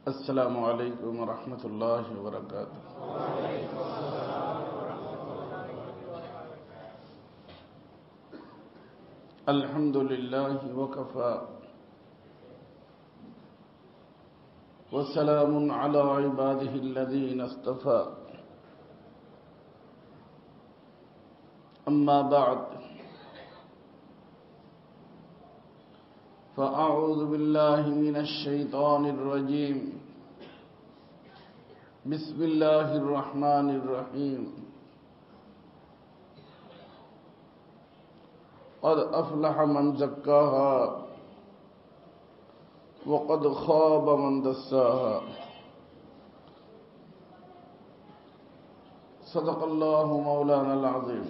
السلام عليكم ورحمة الله وبركاته. الحمد لله وكفى وسلام على عباده الذين اصطفى أما بعد فأعوذ بالله من الشيطان الرجيم بسم الله الرحمن الرحيم قد أفلح من زكاها وقد خاب من دساها صدق الله مولانا العظيم.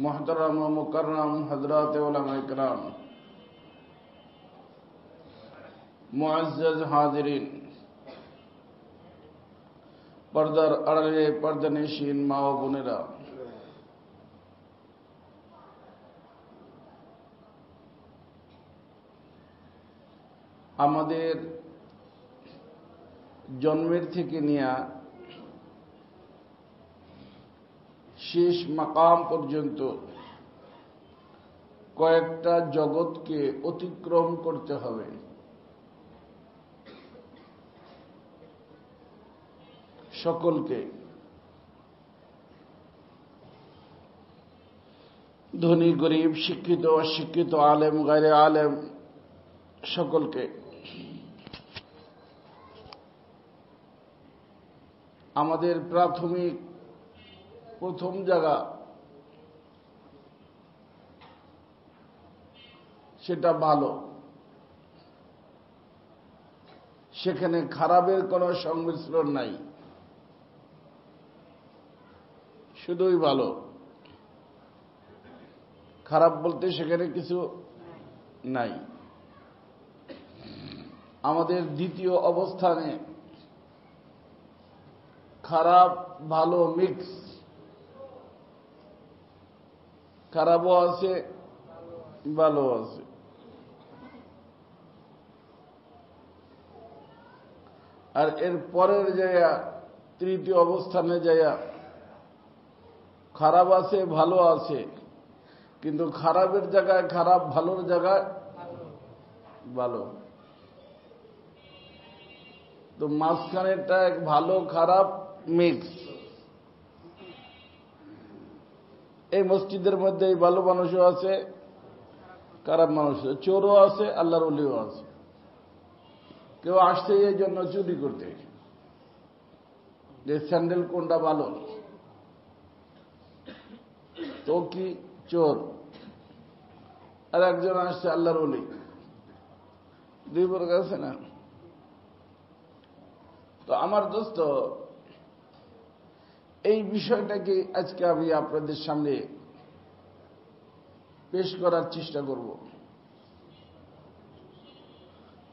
محترم و مکرم حضرات علماء کرام، মুআজ্জাজ হাজিরিন, পর্দার আড়ালে পর্দানশীন মা ও বোনেরা, আমাদের জন্মের থেকে নিয়ে শেষ মাকাম পর্যন্ত কয়েকটা জগৎকে অতিক্রম করতে হবে। সকলকে, ধনী গরিব, শিক্ষিত অশিক্ষিত, আলেম গায়রে আলেম, সকলকে। আমাদের প্রাথমিক প্রথম জায়গা সেটা ভালো, সেখানে খারাপের কোনো সংমিশ্রণ নাই, শুধুই ভালো। খারাপ বলতে সেখানে কিছু নাই। আমাদের দ্বিতীয় অবস্থানে খারাপ ভালো মিক্স, খারাপও আছে ভালো আছে। আর এর পরের জায়গা তৃতীয় অবস্থানে জায়গা খারাপ আছে ভালো আছে, কিন্তু খারাপের জায়গায় খারাপ, ভালোর জায়গায় ভালো। তো মাঝখানেরটা এক ভালো খারাপ মিক্স। এই মসজিদের মধ্যে এই ভালো মানুষও আছে, খারাপ মানুষও, চোরও আছে, আল্লাহর ওলিও আছে। কেউ আসছে এই জন্য চুরি করতে, যে স্যান্ডেল কোনটা ভালো, তো কি চোর। আর একজন আসছে আল্লাহর ওলি, দুই প্রকার আছে না। তো আমার দোস্ত, এই বিষয়টাকে আজকে আমি আপনাদের সামনে পেশ করার চেষ্টা করব।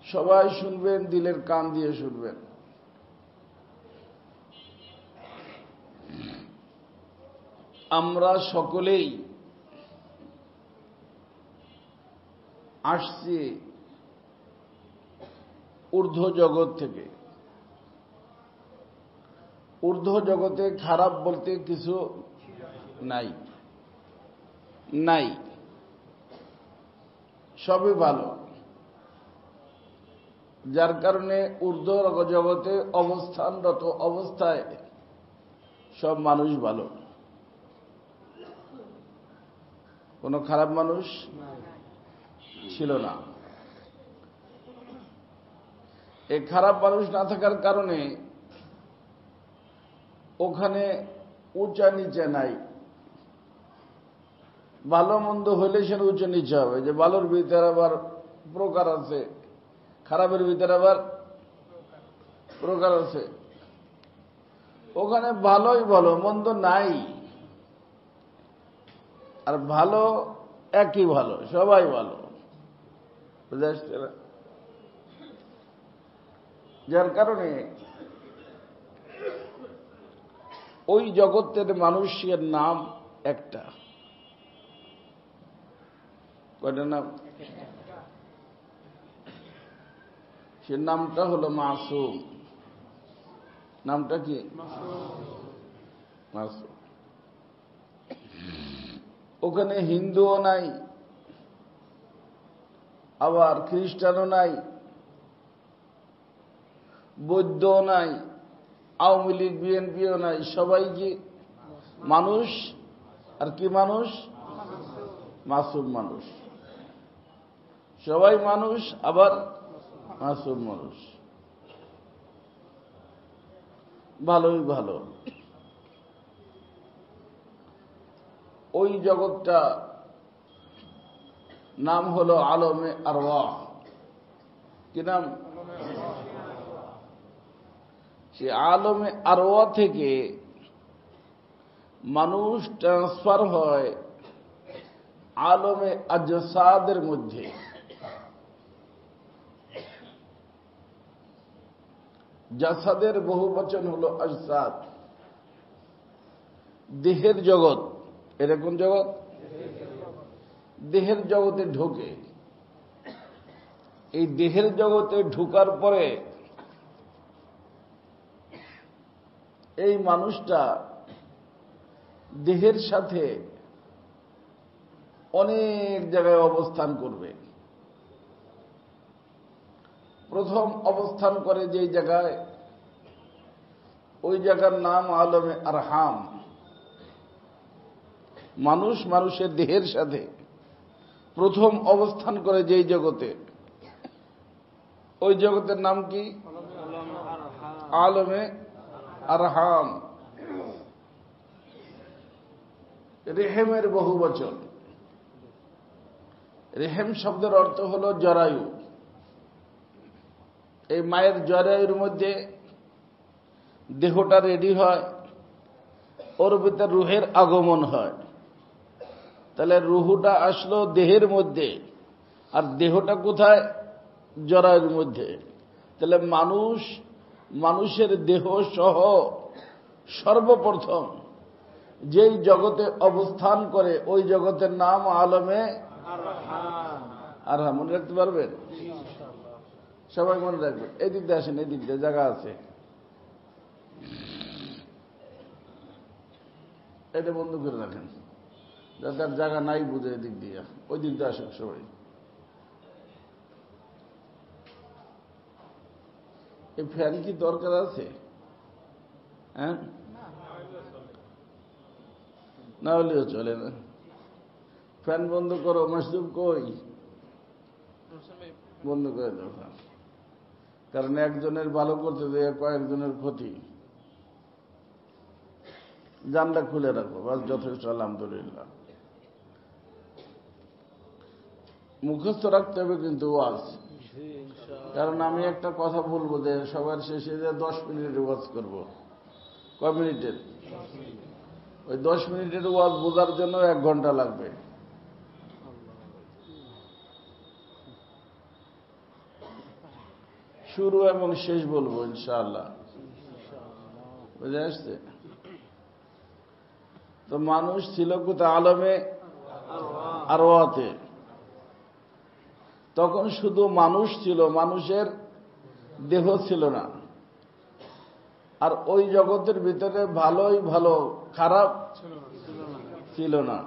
সবাই শুনবেন, দিলের কান দিয়ে শুনবেন। আমরা সকলেই আসছি ঊর্ধ্ব জগৎ থেকে। ঊর্ধ্ব জগতে খারাপ বলতে কিছু নাই, নাই, সবই ভালো। যার কারণে ঊর্ধ্ব জগতে অবস্থানরত অবস্থায় সব মানুষ ভালো, কোনো খারাপ মানুষ ছিল না। এই খারাপ মানুষ না থাকার কারণে ওখানে উঁচা নিচে নাই। ভালো মন্দ হইলে সেটা উঁচা নিচে হবে, যে ভালোর ভিতরে আবার প্রকার আছে, খারাপের ভিতরে আবার প্রকার আছে। ওখানে ভালোই ভালো, মন্দ নাই। আর ভালো একই ভালো, সবাই ভালো, বুঝে আসছে না? যার কারণে ওই জগতের মানুষের নাম একটা। কয়টা নাম? সে নামটা হলো মাসুম। নামটা কি? মাসুম। ওখানে হিন্দুও নাই, আবার খ্রিস্টানও নাই, বৌদ্ধও নাই, আওয়ামী লীগ বিএনপিও নাই। সবাই কি মানুষ। আর কি মানুষ? মাসুম মানুষ। সবাই মানুষ, আবার মাসুম মানুষ। ভালোই ভালো। ওই জগৎটা নাম হলো আলমে আরওয়াহ। কি নাম? সে আলমে আরওয়াহ থেকে মানুষ ট্রান্সফার হয় আলমে আজসাদের মধ্যে। জাসাদের বহু বচন হলো আজসাদ। দেহের জগৎ। এরকম জগৎ? দেহের জগতে ঢোকে। এই দেহের জগতে ঢোকার পরে এই মানুষটা দেহের সাথে অনেক জায়গায় অবস্থান করবে। প্রথম অবস্থান করে যেই জায়গায়, ওই জায়গার নাম আলমে আরহাম। মানুষ মানুষের দেহের সাথে প্রথম অবস্থান করে যেই জগতে, ওই জগতের নাম কি? আলমে আরহাম। রেহেমের বহু বচন। রেহেম শব্দের অর্থ হলো জরায়ু। এই মায়ের জরায়ুর মধ্যে দেহটা রেডি হয়, ওর ভিতর রুহের আগমন হয়। তাহলে রুহুটা আসলো দেহের মধ্যে, আর দেহটা কোথায়? জরায়ুর মধ্যে। তাহলে মানুষের দেহ সহ সর্বপ্রথম যেই জগতে অবস্থান করে, ওই জগতের নাম আলমে আরহাম। মনে রাখতে পারবেন? সবাই মনে রাখবেন। এই দিক দিয়ে আসেন, এই দিক দিয়ে জায়গা আছে। এটা বন্ধ করে রাখেন, যাদের জায়গা নাই বুঝে এদিক দিয়ে। ওই দিক দিয়ে আসেন সবাই। এই ফ্যান কি দরকার আছে? হ্যাঁ, না হলেও চলে না। ফ্যান বন্ধ করো। মাসুম কই? বন্ধ করে দাও। কারণ একজনের ভালো করতে দেয় কয়েকজনের ক্ষতি। জানলা খুলে রাখো, বাস যথেষ্ট। আলহামদুলিল্লাহ। মুখস্থ রাখতে হবে কিন্তু ওয়াজ। কারণ আমি একটা কথা বলবো যে সবার শেষে যে 10 মিনিটের ওয়াজ করবো। কয় মিনিটের? ওই 10 মিনিটের ওয়াজ বোঝার জন্য 1 ঘন্টা লাগবে। শুরু এবং শেষ বলবো ইনশাআল্লাহ। বুঝে আসছে? তো মানুষ ছিল কোথায়? আলমে আরওয়াতে। তখন শুধু মানুষ ছিল, মানুষের দেহ ছিল না। আর ওই জগতের ভিতরে ভালোই ভালো, খারাপ ছিল না।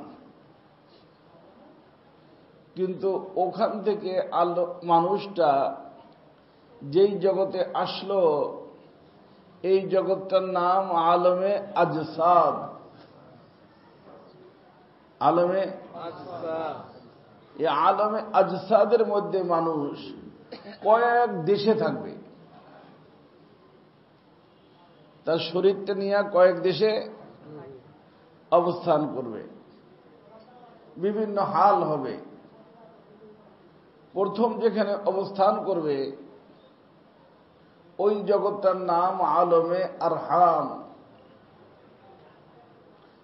কিন্তু ওখান থেকে মানুষটা যেই জগতে আসলো, এই জগৎটার নাম আলমে আজসাদ। আলমে আজসাদ। এই আলমে আজসাদের মধ্যে মানুষ কয়েক দেশে থাকবে। তার শরীরটা নিয়ে কয়েক দেশে অবস্থান করবে, বিভিন্ন হাল হবে। প্রথম যেখানে অবস্থান করবে, ওই জগৎটার নাম আলমে আরহাম।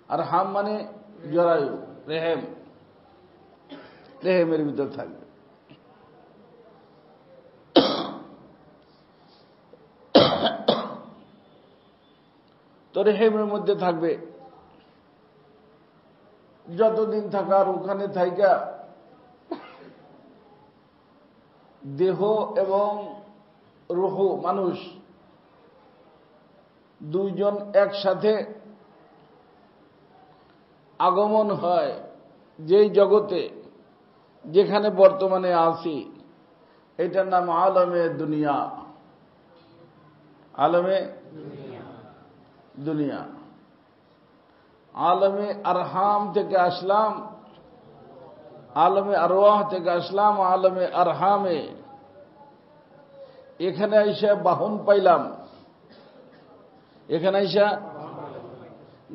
আরহাম মানে জরায়ু, রেহেম। রেহেমের ভিতর থাকবে। তো রেহেমের মধ্যে থাকবে যতদিন থাকার, ওখানে থাইকা দেহ এবং রুহু মানুষ দুইজন একসাথে আগমন হয় যেই জগতে যেখানে বর্তমানে আছি, এটার নাম আলমে দুনিয়া। আলমে দুনিয়া। আলমে আরহাম থেকে আসলাম, আলমে আরওয়াহ থেকে আসলাম আলমে আরহামে। এখানে আইসা বাহন পাইলাম, এখানে আইসা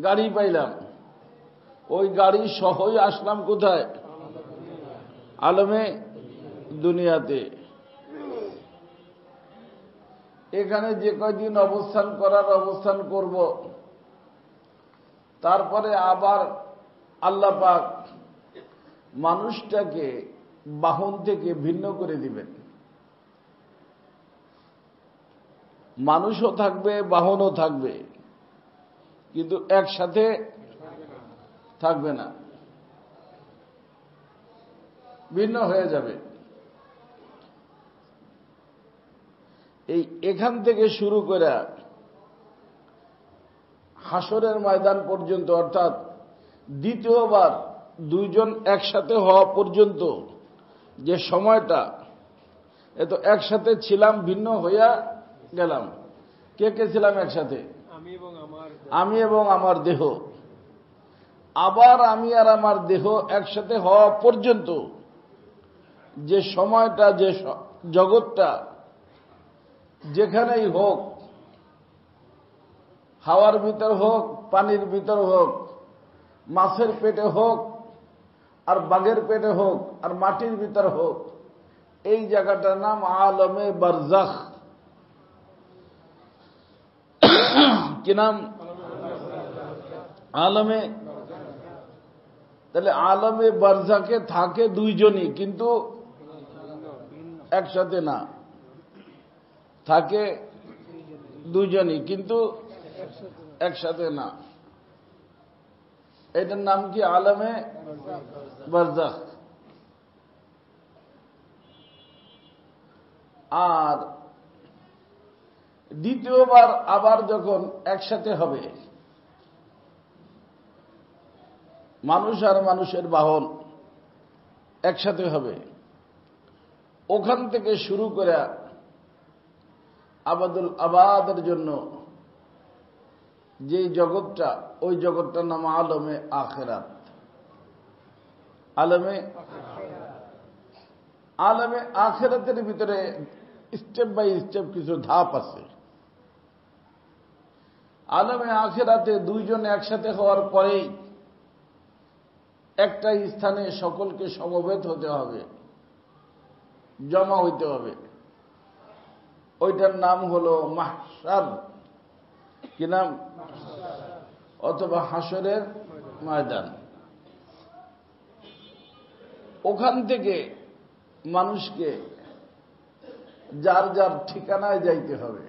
গাড়ি পাইলাম। ওই গাড়ি সহই আসলাম কোথায়? আলমে দুনিয়াতে। এখানে যে কয়দিন অবস্থান করার অবস্থান করব, তারপরে আবার আল্লাহ পাক মানুষটাকে বাহন থেকে ভিন্ন করে দিবেন। মানুষও থাকবে, বাহনও থাকবে, কিন্তু একসাথে থাকবে না, ভিন্ন হয়ে যাবে। এখান থেকে শুরু করে হাসরের ময়দান পর্যন্ত, অর্থাৎ দ্বিতীয়বার দুইজন একসাথে হওয়া পর্যন্ত যে সময়টা, এত একসাথে ছিলাম, ভিন্ন হইয়া গেলাম। কে কে ছিলাম একসাথে? আমি এবং আমার দেহ। আবার আমি আর আমার দেহ একসাথে হওয়া পর্যন্ত যে সময়টা, যে জগৎটা, যেখানেই হোক, হাওয়ার ভিতর হোক, পানির ভিতর হোক, মাছের পেটে হোক, আর বাঘের পেটে হোক, আর মাটির ভিতর হোক, এই জায়গাটার নাম আলমে বারজাখ। কি নাম? আলমে। তাহলে আলমে বারজাখে থাকে দুইজনই, কিন্তু একসাথে না। থাকে দুইজনই, কিন্তু একসাথে না। এটার নাম কি? আলমে বারজাখ। আর দ্বিতীয়বার আবার যখন একসাথে হবে, মানুষ আর মানুষের বাহন একসাথে হবে, ওখান থেকে শুরু করে আবাদুল আবাদের জন্য যে জগৎটা, ওই জগৎটার নাম আলমে আখিরাত। আলমে আলমে আখিরাতের ভিতরে স্টেপ বাই স্টেপ কিছু ধাপ আছে। আলমে আখিরাতে দুইজন একসাথে হওয়ার পরেই একটা স্থানে সকলকে সমবেত হতে হবে, জমা হইতে হবে। ওইটার নাম হলো মাহশার। কি নাম? অথবা হাসরের ময়দান। ওখান থেকে মানুষকে যার যার ঠিকানায় যাইতে হবে।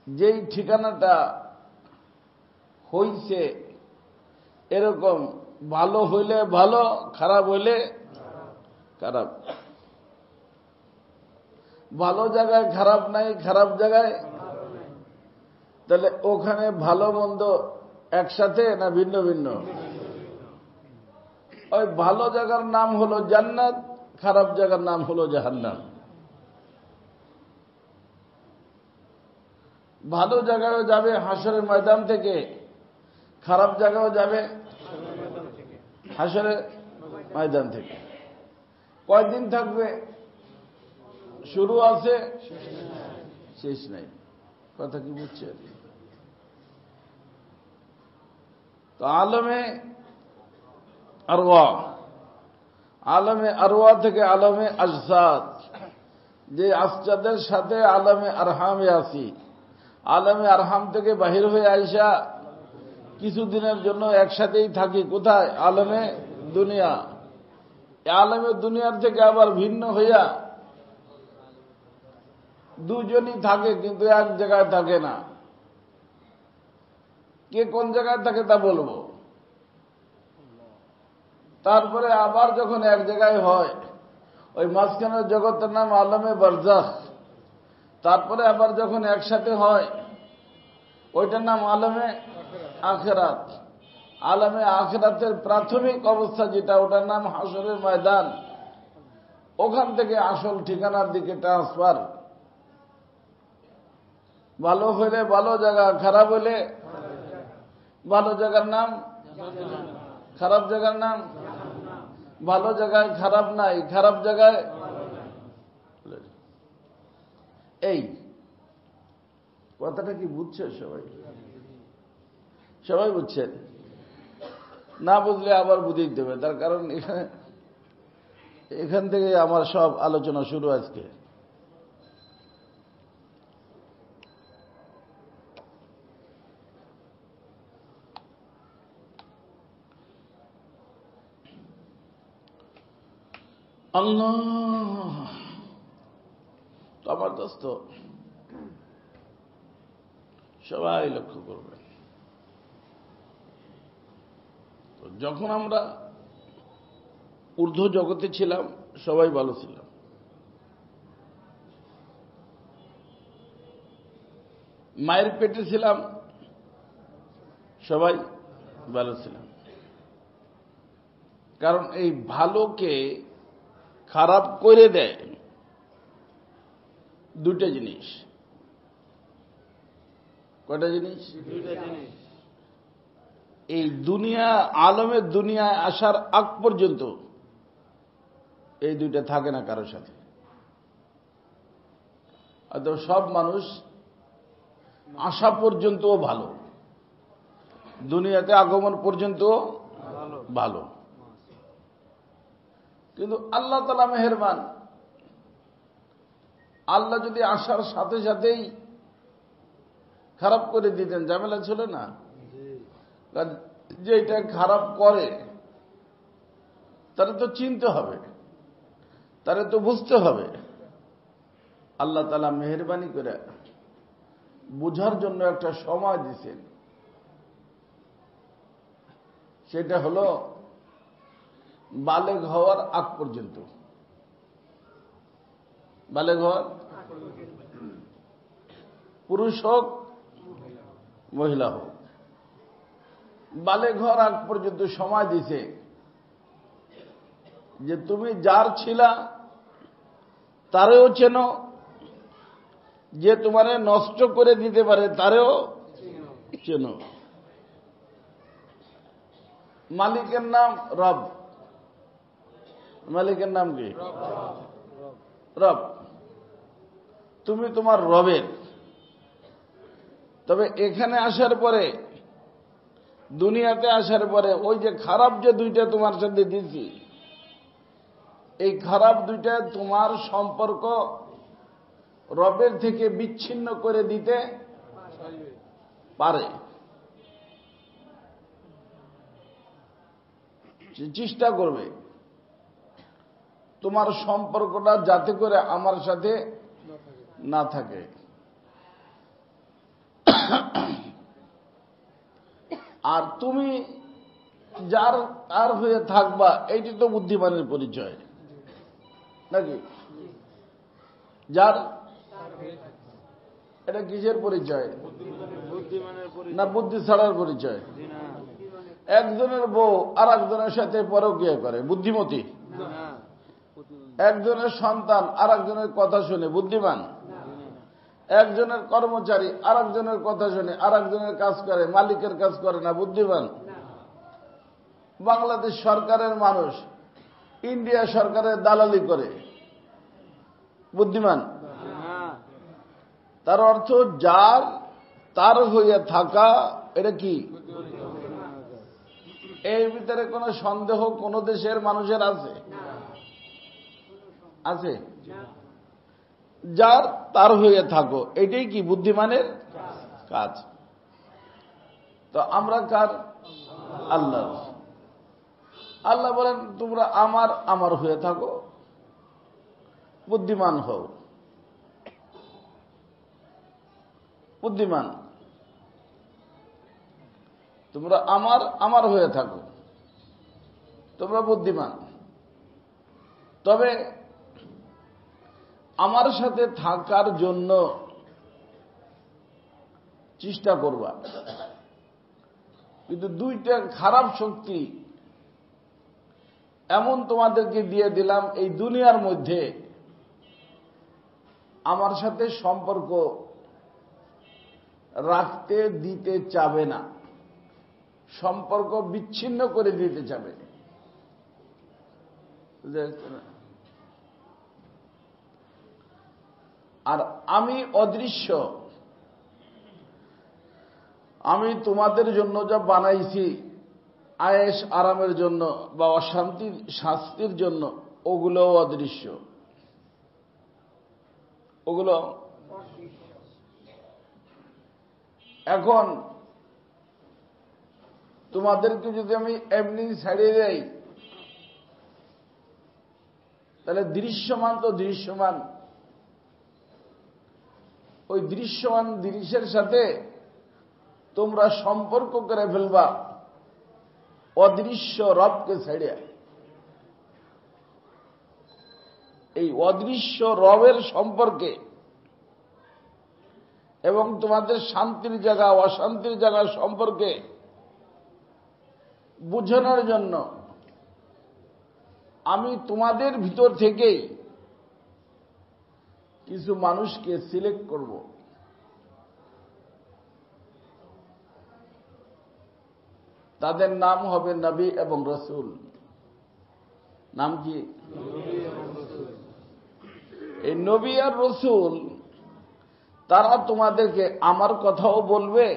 যেই ঠিকানাটা হইছে এরকম, ভালো হইলে ভালো, খারাপ হইলে খারাপ। ভালো জায়গায় খারাপ নাই, খারাপ জায়গায়, তাহলে ওখানে ভালো মন্দ একসাথে না ভিন্ন ভিন্ন? ওই ভালো জায়গার নাম হলো জান্নাত, খারাপ জায়গার নাম হলো জাহান্নাম। ভালো জায়গায় যাবে হাসরের ময়দান থেকে, খারাপ জায়গায় যাবে হাসরের ময়দান থেকে। কয়দিন থাকবে? শুরু আছে, শেষ নাই। কথা কি বুঝছেন? তো আলমে আরওয়া, আলমে আরওয়া থেকে আলমে আজসাদ, যে আজসাদের সাথে আলমে আরহামে আছি। আলমে আরহাম থেকে বাহির হয়ে আইসা কিছুদিনের জন্য একসাথেই থাকি কোথায়? আলমে দুনিয়া। আলমে দুনিয়ার থেকে আবার ভিন্ন হইয়া দুজনই থাকে, কিন্তু এক জায়গায় থাকে না। কে কোন জায়গায় থাকে তা বলবো। তারপরে আবার যখন এক জায়গায় হয়, ওই মাঝখানের জগতের নাম আলমে বারজাখ। তারপরে আবার যখন একসাথে হয় ওইটার নাম আলমে আখিরাত। আলমে আখিরাতের প্রাথমিক অবস্থা যেটা, ওটার নাম হাসরের ময়দান। ওখান থেকে আসল ঠিকানার দিকে ট্রান্সফার। ভালো হইলে ভালো জায়গা, খারাপ হইলে ভালো জায়গার নাম, খারাপ জায়গার নাম। ভালো জায়গায় খারাপ নাই, খারাপ জায়গায় এই কথাটা কি বুঝছে সবাই? সবাই বুঝছেন? না বুঝলে আবার বুঝিয়ে দেবে। তার কারণ এখান থেকে আমার সব আলোচনা শুরু আজকে। আল্লাহ, তো আমার দোস্ত সবাই লক্ষ্য করবেন, যখন আমরা ঊর্ধ্ব জগতে ছিলাম সবাই ভালো ছিলাম, মায়ের পেটে ছিলাম সবাই ভালো ছিলাম। কারণ এই ভালোকে খারাপ করে দেয় দুটা জিনিস। কয়টা জিনিস? এই দুনিয়া, আলমের দুনিয়ায় আসার আগ পর্যন্ত এই দুইটা থাকে না কারোর সাথে। হয়তো সব মানুষ আসা পর্যন্তও ভালো, দুনিয়াতে আগমন পর্যন্ত ভালো, কিন্তু আল্লাহ তাআলা মেহেরবান। আল্লাহ যদি আসার সাথে সাথেই খারাপ করে দিতেন, ঝামেলা ছিল না। যে এটা খারাপ করে তারে তো চিনতে হবে, তারে তো বুঝতে হবে। আল্লাহ তাআলা মেহেরবানি করে বুঝার জন্য একটা সময় দিয়েছেন, সেটা হলো বালেগ হওয়ার আগ পর্যন্ত। বালেগ হওয়ার, পুরুষ হোক মহিলা হোক, বালেগ হওয়ার আগ পর্যন্ত সময় দিছে যে তুমি যার ছিলা তারেও চেনো, যে তোমারে নষ্ট করে দিতে পারে তারেও চেনো। মালিকের নাম রব। মালিকের নাম কি? রব। তুমি তোমার রবের। তবে এখানে আসার পরে, দুনিয়াতে আসার পরে, ওই যে খারাপ যে দুইটা তোমার সাথে দিছি, এই খারাপ দুইটা তোমার সম্পর্ক রবের থেকে বিচ্ছিন্ন করে দিতে পারে। চেষ্টা করবে তোমার সম্পর্কটা যাতে করে আমার সাথে না থাকে। আর তুমি যার তার হয়ে থাকবা, এইটি তো বুদ্ধিমানের পরিচয় নাকি? যার, এটা কিসের পরিচয়? না বুদ্ধি ছাড়ার পরিচয়? একজনের বউ আর একজনের সাথে পরকীয়া করে, বুদ্ধিমতী? একজনের সন্তান আর একজনের কথা শুনে, বুদ্ধিমান? একজনের কর্মচারী আর একজনের কথা শুনে আর একজনের কাজ করে, মালিকের কাজ করে না, বুদ্ধিমান? বাংলাদেশ সরকারের মানুষ ইন্ডিয়া সরকারের দালালি করে, বুদ্ধিমান? তার অর্থ যার তার হয়ে থাকা, এটা কি? এর ভিতরে কোনো সন্দেহ কোন দেশের মানুষের আছে? আছে? যার তার হয়ে থাকো, এটাই কি বুদ্ধিমানের কাজ। তো আমরা কার? আল্লাহ। আল্লাহ বলেন তোমরা আমার আমার হয়ে থাকো, বুদ্ধিমান হও। বুদ্ধিমান, তোমরা আমার আমার হয়ে থাকো, তোমরা বুদ্ধিমান। তবে আমার সাথে থাকার জন্য চেষ্টা করবা, কিন্তু দুইটা খারাপ শক্তি এমন তোমাদেরকে দিয়ে দিলাম এই দুনিয়ার মধ্যে আমার সাথে সম্পর্ক রাখতে দিতে চাবে না, সম্পর্ক বিচ্ছিন্ন করে দিতে চাবে। আর আমি অদৃশ্য, আমি তোমাদের জন্য যা বানাইছি আয়েশ আরামের জন্য বা অশান্তির শাস্তির জন্য, ওগুলোও অদৃশ্য, ওগুলো। এখন তোমাদেরকে যদি আমি এমনি ছাড়িয়ে দেই, তাহলে দৃশ্যমান তো দৃশ্যমান, ওই দৃশ্যমান জিনিসের সাথে তোমরা সম্পর্ক করে ফেলবা অদৃশ্য রবকে ছেড়ে। এই অদৃশ্য রবের সম্পর্কে এবং তোমাদের শান্তির জায়গা অশান্তির জায়গা সম্পর্কে বুঝানোর জন্য আমি তোমাদের ভিতর থেকেই কিছু মানুষকে সিলেক্ট করব। তাদের নাম হবে নবী এবং রসুল। নাম কি? এই নবী আর রসুল তারা তোমাদেরকে আমার কথাও বলবে,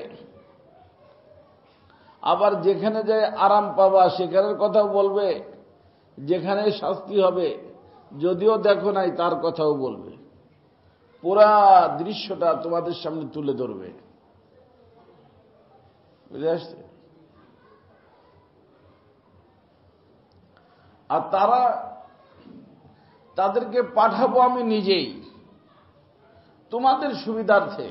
আবার যেখানে যায় আরাম পাবা সেখানের কথাও বলবে, যেখানে শাস্তি হবে যদিও দেখো নাই তার কথাও বলবে, পুরা দৃশ্যটা তোমাদের সামনে তুলে ধরবে। বুঝে আসছে? আর তাদেরকে পাঠাবো আমি নিজেই তোমাদের সুবিধার্থে।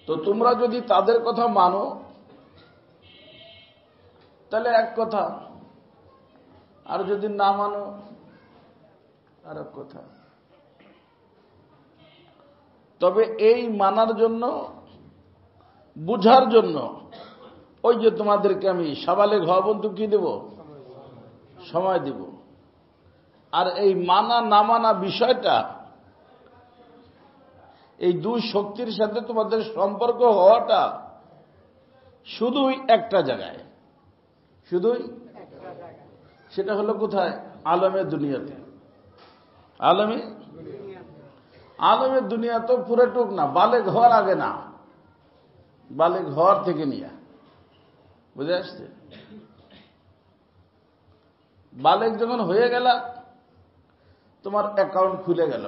তো তোমরা যদি তাদের কথা মানো তাহলে এক কথা, আর যদি না মানো আর এক কথা। তবে এই মানার জন্য বুঝার জন্য ওই যে তোমাদেরকে আমি সাবালেগ হওয়া বন্ধু কি দেব, সময় দিব। আর এই মানা না মানা বিষয়টা এই দুই শক্তির সাথে তোমাদের সম্পর্ক হওয়াটা শুধুই একটা জায়গায়, শুধুই সেটা হলো কোথায়? আলমে দুনিয়াতে। আলমে দুনিয়া তো পুরোটুক না, বালেগ হওয়ার আগে না, বালেগ হওয়ার থেকে নিয়ে। বুঝে আসছে? বালেগ যখন হয়ে গেল তোমার অ্যাকাউন্ট খুলে গেল,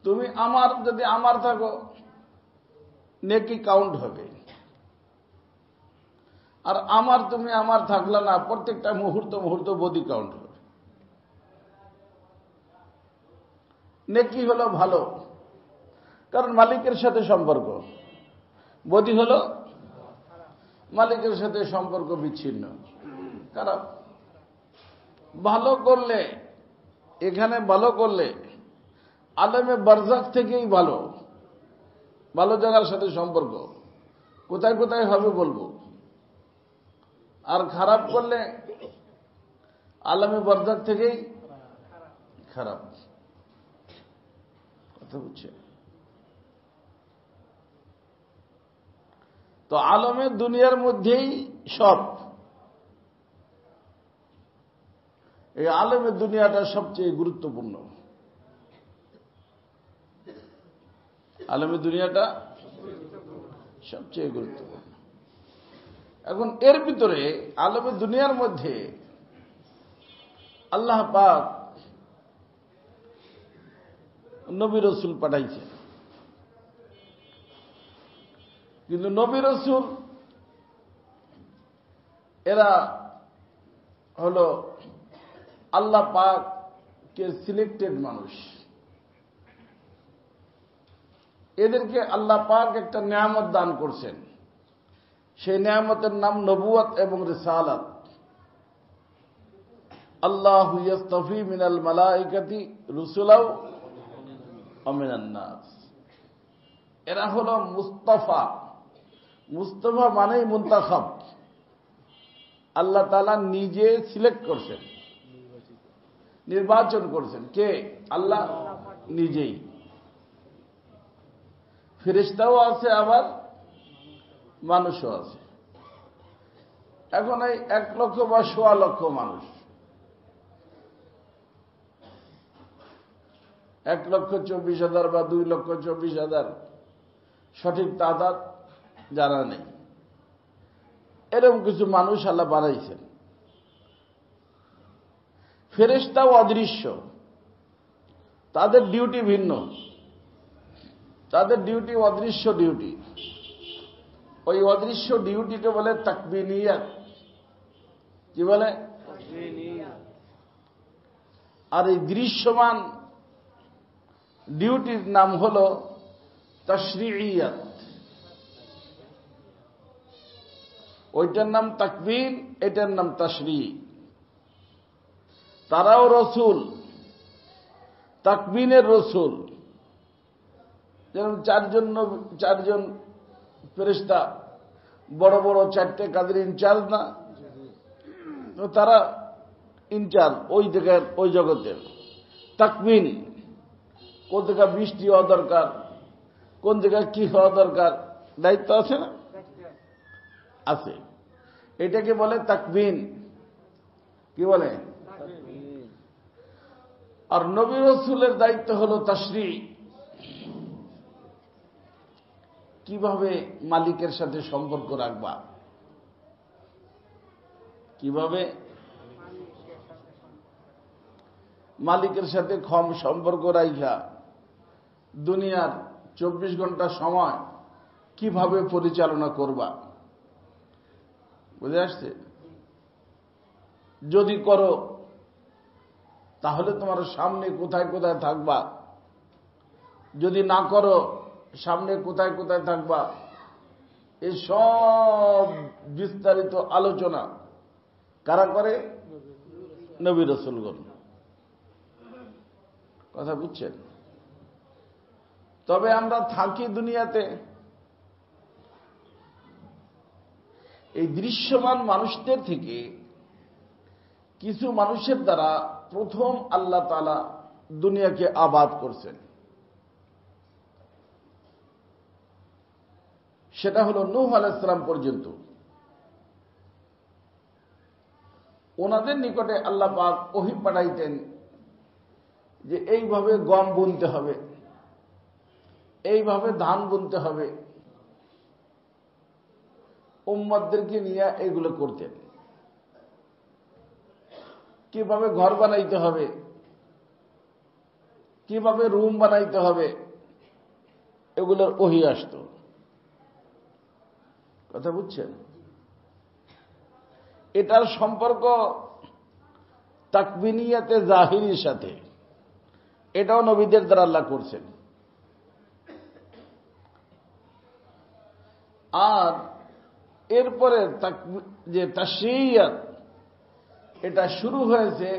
তুমি আমার যদি আমার থাকো নেকি কাউন্ট হবে, আর আমার তুমি আমার থাকলে না, প্রত্যেকটা মুহূর্ত মুহূর্ত বদি কাউন্ট হবে। নেকি হলো ভালো, কারণ মালিকের সাথে সম্পর্ক, বদি হলো মালিকের সাথে সম্পর্ক বিচ্ছিন্ন। কারণ ভালো করলে, এখানে ভালো করলে আলেমে বারজাখ থেকেই ভালো, ভালো জায়গার সাথে সম্পর্ক, কোথায় কোথায় হবে বলবো। আর খারাপ করলে আলেমে বারজাখ থেকেই খারাপ। কথা বুঝছে? তো আলমে দুনিয়ার মধ্যেই সব, এই আলমে দুনিয়াটা সবচেয়ে গুরুত্বপূর্ণ। আলমে দুনিয়াটা সবচেয়ে গুরুত্বপূর্ণ। এখন এর ভিতরে আলমে দুনিয়ার মধ্যে আল্লাহ পাক নবী রসুল পাঠাইছে, কিন্তু নবী রসুল এরা হলো আল্লাহ পাকের সিলেক্টেড মানুষ। এদেরকে আল্লাহ পাক একটা নিয়ামত দান করছেন, সেই নিয়ামতের নাম নবুয়ত এবং রিসালাত। আল্লাহু ইস্তাফি মিনাল মালাইকাতি রুসুলাও ওয়া মিনান নাস। এরা হলো মুস্তাফা। মুস্তাফা মানেই মুনতাখাব। আল্লাহ তাআলা নিজে সিলেক্ট করছেন, নির্বাচন করছেন। কে? আল্লাহ নিজেই। ফেরেশতাও আছে, আবার মানুষও আছে। এখন এই 1 লক্ষ বা 1.25 লক্ষ মানুষ, 1,24,000 বা 2,24,000 সঠিক তাদাদ জানা নেই। এরকম কিছু মানুষ আল্লাহ বানাইছেন। ফেরেশতাও অদৃশ্য, তাদের ডিউটি ভিন্ন। তাদের ডিউটি অদৃশ্য ডিউটি। ওই অদৃশ্য ডিউটিকে বলে তাকবিনিয়াত। কি বলে? আর এই দৃশ্যমান ডিউটির নাম হল তাশরিইয়াত। ওইটার নাম তাকবিন, এটার নাম তাশরি। তারাও রসুল, তাকবিনের রসুল। যেমন 4জন ফেরেশতা বড় বড় 4টে কাদের ইনচার্জ না? তো তারা ইনচার্জ ওই জায়গার, ওই জগতের। তাকবিন, কোন জায়গায় বৃষ্টি হওয়া দরকার, কোন জায়গায় কি হওয়া দরকার, দায়িত্ব আছে না? আছে। এটাকে বলে তাকবিন। কি বলে? আর নবী রাসূলের দায়িত্ব হলো তাশরি। কিভাবে মালিকের সাথে সম্পর্ক রাখবা, কিভাবে মালিকের সাথে সম্পর্ক রাখা, দুনিয়ার 24 ঘন্টা সময় কিভাবে পরিচালনা করবা, বুঝে আসছে? যদি করো তাহলে তোমার সামনে কোথায় কোথায় থাকবা, যদি না করো সামনে কোথায় কোথায় থাকবা, এই সব বিস্তারিত আলোচনা কারা করে? নবী রাসূলগণ। কথা বুঝছেন? তবে আমরা থাকি দুনিয়াতে এই দৃশ্যমান মানুষদের থেকে কিছু মানুষের দ্বারা প্রথম আল্লাহ তাআলা দুনিয়াকে আবাদ করছেন। সেটা হলো নূহ আলাইহিস সালাম পর্যন্ত। ওনাদের নিকটে আল্লাহ পাক ওহী পাঠাইতেন যে এইভাবে গম বুনতে হবে, এইভাবে ধান বুনতে হবে। উম্মতদেরকে নিয়ে এইগুলো করতেন। কিভাবে ঘর বানাইতে হবে, কিভাবে রুম বানাইতে হবে, এগুলোর ওহী আসতো। কথা বুঝছেন? এটার সম্পর্ক তাকবিনিয়াতে জাহিরির সাথে। এটাও নবীদের দ্বারা আল্লাহ করছেন। আর এরপরে যে তাশরিয়াত, এটা শুরু হয়েছে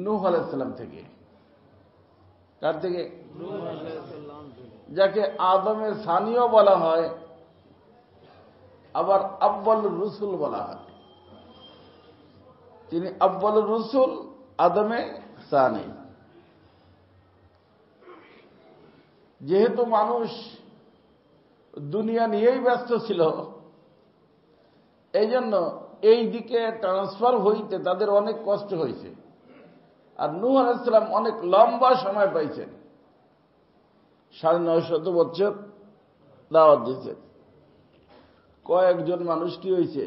নূহ আলাইহিস সালাম থেকে। কার থেকে? যাকে আদমের সানিও বলা হয়, আবার আব্বালুর রসুল বলা হয়। তিনি আব্বালুর রসুল, আদমে সানি। যেহেতু মানুষ দুনিয়া নিয়েই ব্যস্ত ছিল, এই জন্য এই দিকে ট্রান্সফার হইতে তাদের অনেক কষ্ট হয়েছে। আর নূহ আলাইহিস সালাম অনেক লম্বা সময় পাইছেন, 950 বছর দাওয়াত দিয়েছেন। কয়েকজন মানুষ কি হয়েছে?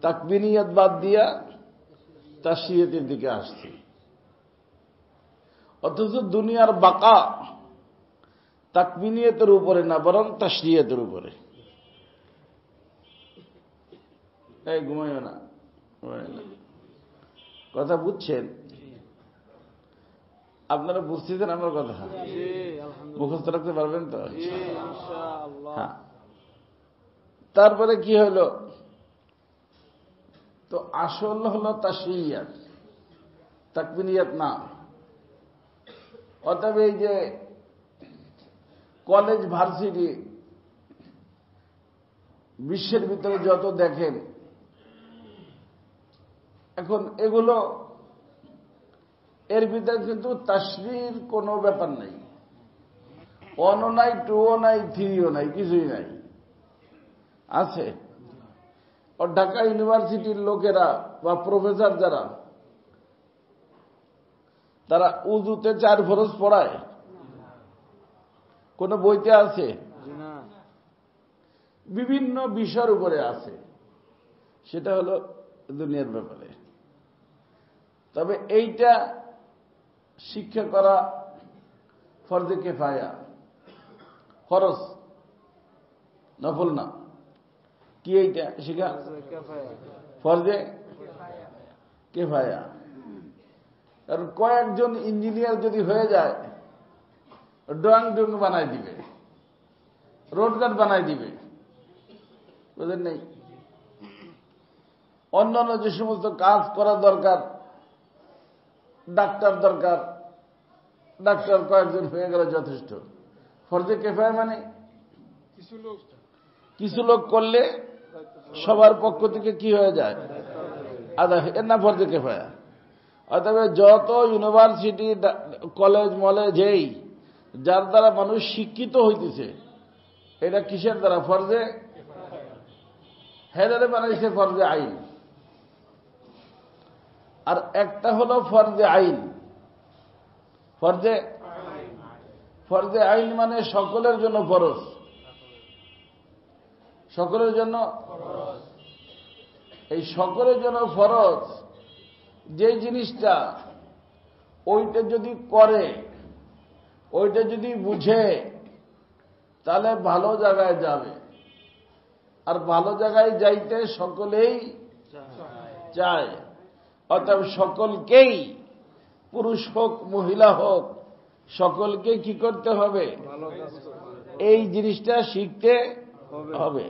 তাকবিনিয়াত বাদ দিয়া তাশরিয়াতের দিকে আসছে। অথচ দুনিয়ার বাকা তাকবিনিয়াতের উপরে না, বরং তাশরিয়াতের উপরে। এই ঘুমাইও না, কথা বুঝছেন? আপনারা বুঝতেছেন আমার কথা? মুখস্থ রাখতে পারবেন তো? হ্যাঁ। তারপরে কি হলো? তো আসল হলো তাশরিয়াত, তাকবিনিয়াত না। অতএব এই যে কলেজ ভার্সিটি বিশ্বের ভিতরে যত দেখেন এখন, এগুলো এর ভিতরে কিন্তু তাশরীর কোনো ব্যাপার নাই। ওয়ানও নাই, টুও নাই, থ্রিও নাই, কিছুই নাই। আছে ও ঢাকা ইউনিভার্সিটির লোকেরা বা প্রফেসর যারা, তারা উযুতে 4 ফরজ পড়ায়? কোন বইতে আছে? বিভিন্ন বিষয়ের উপরে আছে। সেটা হলো দুনিয়ার ব্যাপারে। তবে এইটা শিক্ষা করা ফরজে কিফায়া, ফরজ, নফল না। কি এইটা শিখা? ফরজে কিফায়া। কারণ কয়েকজন ইঞ্জিনিয়ার যদি হয়ে যায়, ড্রয়িং ডুং বানাই দিবে, রোডঘাট বানাই দিবে, বুঝলেন? নেই অন্যান্য যে সমস্ত কাজ করা দরকার, ডাক্তার দরকার, ডাক্তার কয়েকজন হয়ে গেলে যথেষ্ট। ফরজে কিফায়া মানে কিছু লোক করলে সবার পক্ষ থেকে কি হয়ে যায়? আদায়। এর না ফরজে কিফায়া। অতএব যত ইউনিভার্সিটি, কলেজ মলেজেই যার দ্বারা মানুষ শিক্ষিত হইতেছে, এটা কিসের দ্বারা? ফরজে। হেদারে বানাইছে ফরজে আইন। আর একটা হলো ফরজে আইন। ফরজে আইন মানে সকলের জন্য ফরজ। সকলের জন্য। এই সকলের জন্য ফরজ যে জিনিসটা, ওইটা যদি করে, ওইটা যদি বুঝে, তাহলে ভালো জায়গায় যাবে। আর ভালো জায়গায় যাইতে সকলেই চায়। অতএব সকলকেই, পুরুষ হোক মহিলা হোক, সকলকে কি করতে হবে? এই জিনিসটা শিখতে হবে।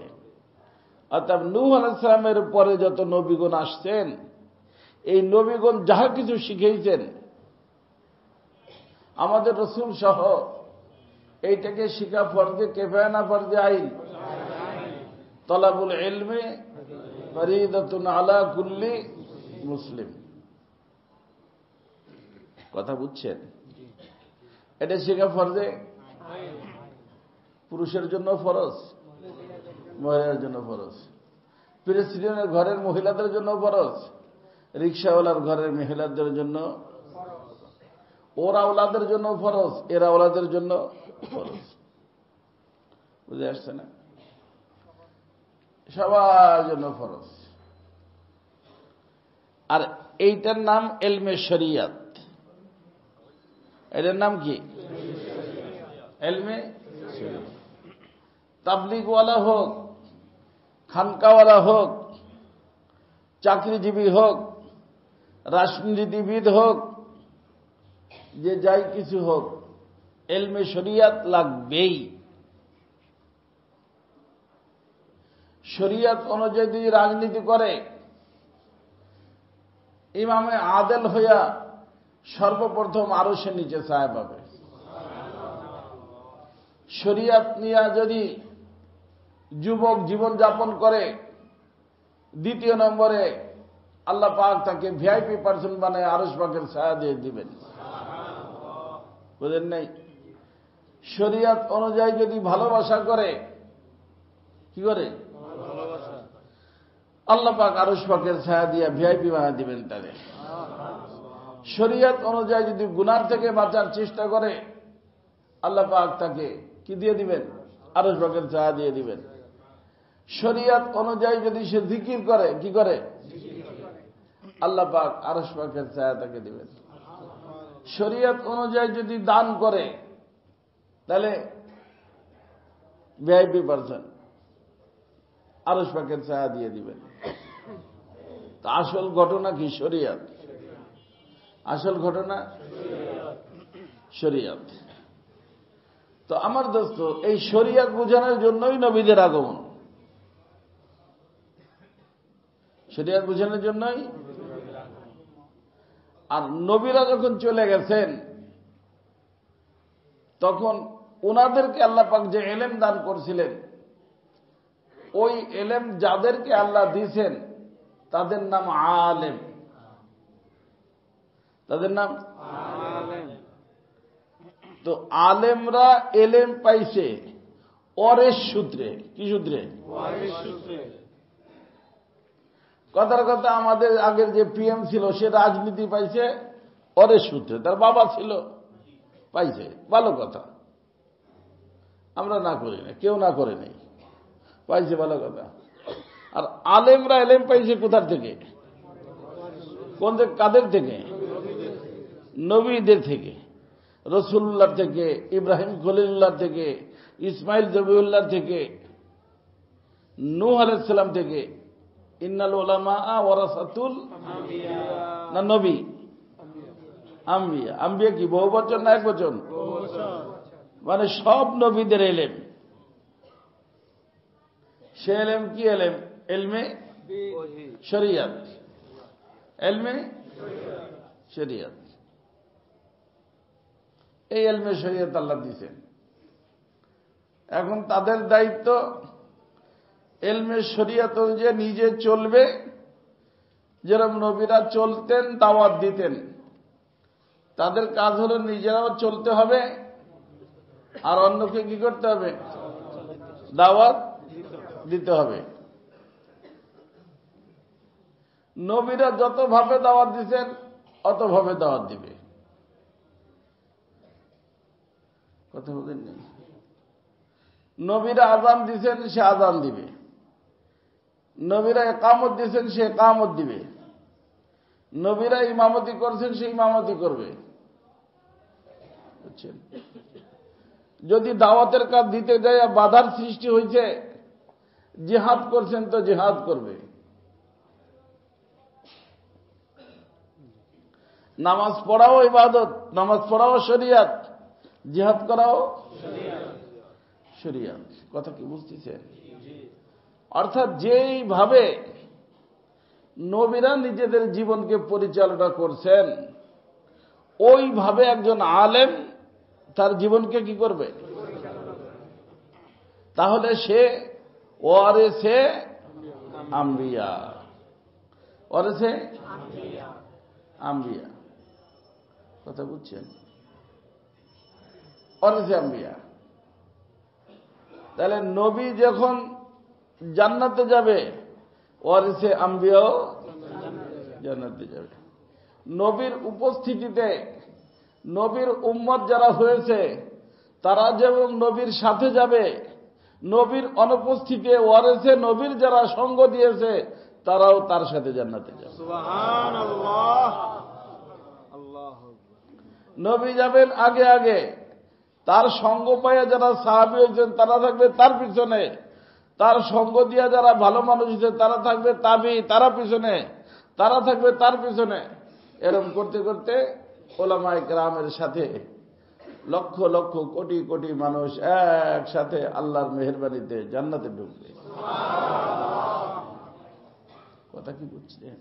অতএব নূহ আলাইহিস সালামের পরে যত নবীগণ আসছেন, এই নবীগণ যাহা কিছু শিখেছেন, আমাদের রাসূল সহ এইটাকে শিখা ফরজে কিফায়া না ফরজে আইন? তলাবুল ইলমি ফরিদাতুন আলা কুল্লি মুসলিম। কথা বুঝছেন? এটা শিখা ফরজে, পুরুষের জন্য ফরজ, মহিলার জন্য ফরজ, প্রেসিডেন্টের ঘরের মহিলাদের জন্য ফরজ, রিক্সাওয়ালার ঘরের মহিলাদের জন্য, ওর আওলাদের জন্য ফরজ, এর আওলাদের জন্য ফরজ। বুঝে আসছে না? সবার জন্য ফরজ। আর এইটার নাম ইলমে শরিয়ত। এটার নাম কি? ইলমে শরিয়ত। তাবলীগওয়ালা হোক, খানকাওয়ালা হোক, চাকরিজীবী হোক, রাজনীতিবিদ হোক, যে যাই কিছু হোক, ইলমে শরিয়ত লাগবেই। শরিয়ত অনুযায়ী যদি রাজনীতি করে, ইমামে আদেল হইয়া সর্বপ্রথম আরশের নিচে ছায়া পাবে। শরিয়ত নিয়ে যদি যুবক জীবন যাপন করে, দ্বিতীয় নম্বরে আল্লাহ পাক তাকে ভিআইপি পার্সন বানায় আরশ পাকের ছায়া দিয়ে দিবেন। বুঝেন নাই? শরিয়ত অনুযায়ী যদি ভালোবাসা করে, কি করে? আল্লাহ পাক আরশ পাকের ছায়া দিয়ে ভিআইপি বানিয়ে দিবেন তাদের। শরিয়ত অনুযায়ী যদি গুনাহ থেকে বাঁচার চেষ্টা করে, আল্লাহ পাক তাকে কি দিয়ে দিবেন? আরশ পাকের ছায়া দিয়ে দিবেন। শরিয়ত অনুযায়ী যদি সে জিকির করে, কি করে? আল্লাহ পাক আরশ পাকের ছায়া তাকে দিবেন। শরিয়ত অনুযায়ী যদি দান করে, তাহলে ভিআইপি পারসন, আরশ পাকের ছায়া দিয়ে দিবেন। তা আসল ঘটনা কি? শরিয়াত। আসল ঘটনা শরিয়াত। তো আমার দোস্ত, এই শরিয়াত বোঝানোর জন্যই নবীদের আগমন। শরিয়াত বোঝানোর জন্যই। আর নবীরা যখন চলে গেছেন তখন ওনাদেরকে আল্লাহ পাক যে এলেম দান করছিলেন, ওই এলেম যাদেরকে আল্লাহ দিয়েছেন তাদের নাম আলেম। তাদের নাম আলেম। তো আলেমরা এলেম পাইছে ওয়ারিস সূত্রে। কি সূত্রে? ওয়ারিস সূত্রে। কথার কথা, আমাদের আগের যে পিএম ছিল সে রাজনীতি পাইছে ওয়ারিস সূত্রে, তার বাবা ছিল, পাইছে, ভালো কথা। আমরা না করি না, কেউ না করে নেই, পাইছে, ভালো কথা। আর আলেমরা এলেম পাইছে কোথার থেকে? কোন থেকে? কাদের থেকে? নবীদের থেকে, রাসূলুল্লাহ থেকে, ইব্রাহিম খলিলুল্লাহ থেকে, ইসমাইল জবিউল্লাহ থেকে, নূহ আলাইহিস সালাম থেকে। ইন্নাল উলামা ওয়ারাসাতুল না নবী আম্বিয়া। আম্বিয়া কি বহু বচন না এক বচন? মানে সব নবীদের এলেম। সে এলেম কি এলেম? এলমে শরিয়াত। এলমে শরিয়াত। এই এলমে শরিয়াত আল্লাহ দিয়েছেন। এখন তাদের দায়িত্ব এলমে শরিয়াত অনুযায়ী নিজে চলবে, যেরকম নবীরা চলতেন, দাওয়াত দিতেন। তাদের কাজ হলো নিজেরাও চলতে হবে আর অন্যকে কি করতে হবে? দাওয়াত দিতে হবে। নবীরা যতভাবে দাওয়াত দিতেন অতভাবে দাওয়াত দিবে। কথা বলেন না? নবীরা আযান দিয়েছেন, সে আযান দিবে। নবীরা ইকামত দিয়েছেন, সে ইকামত দিবে। নবীরা ইমামতি করছেন, সে ইমামতি করবে। বুঝছেন? যদি দাওয়াতের কাজ দিতে যায় বাধার সৃষ্টি হয়েছে, জিহাদ করছেন তো জিহাদ করবে। নামাজ পড়াও ইবাদত, নামাজ পড়াও শরিয়াত, জিহাদ করাও শরিয়াত। কথা কি বুঝতেছেন? অর্থাৎ যেইভাবে নবীরা নিজেদের জীবনকে পরিচালনা করছেন, ওইভাবে একজন আলেম তার জীবনকে কি করবে? তাহলে সে ওয়ারিসে আম্বিয়া। ওয়ারিসে আম্বিয়া। কথা বুঝছেন? ওয়ারিসে আম্বিয়া। তাহলে নবী যখন জান্নাতে যাবে, ওয়ারিসে আম্বিয়াও জান্নাতে যাবে। নবীর উপস্থিতিতে নবীর উম্মত যারা হয়েছে তারা যেমন নবীর সাথে যাবে, নবীর অনুপস্থিতিতে ওয়ারিসে নবীর যারা সঙ্গ দিয়েছে তারাও তার সাথে জান্নাতে যাবে। সুবহানাল্লাহ। নবী যাবেন আগে আগে, তার সঙ্গ পাইয়া যারা সাহাবী হয়েছেন তারা থাকবে তার পিছনে, তার সঙ্গ দিয়া যারা ভালো মানুষ হয়েছে তারা থাকবে তাবি, তারা পিছনে, তারা থাকবে তার পিছনে। এরকম করতে করতে উলামায়ে কেরামের সাথে লক্ষ লক্ষ কোটি কোটি মানুষ একসাথে আল্লাহর মেহেরবানিতে জান্নাতে ঢুকবে। কথা কি বুঝছেন?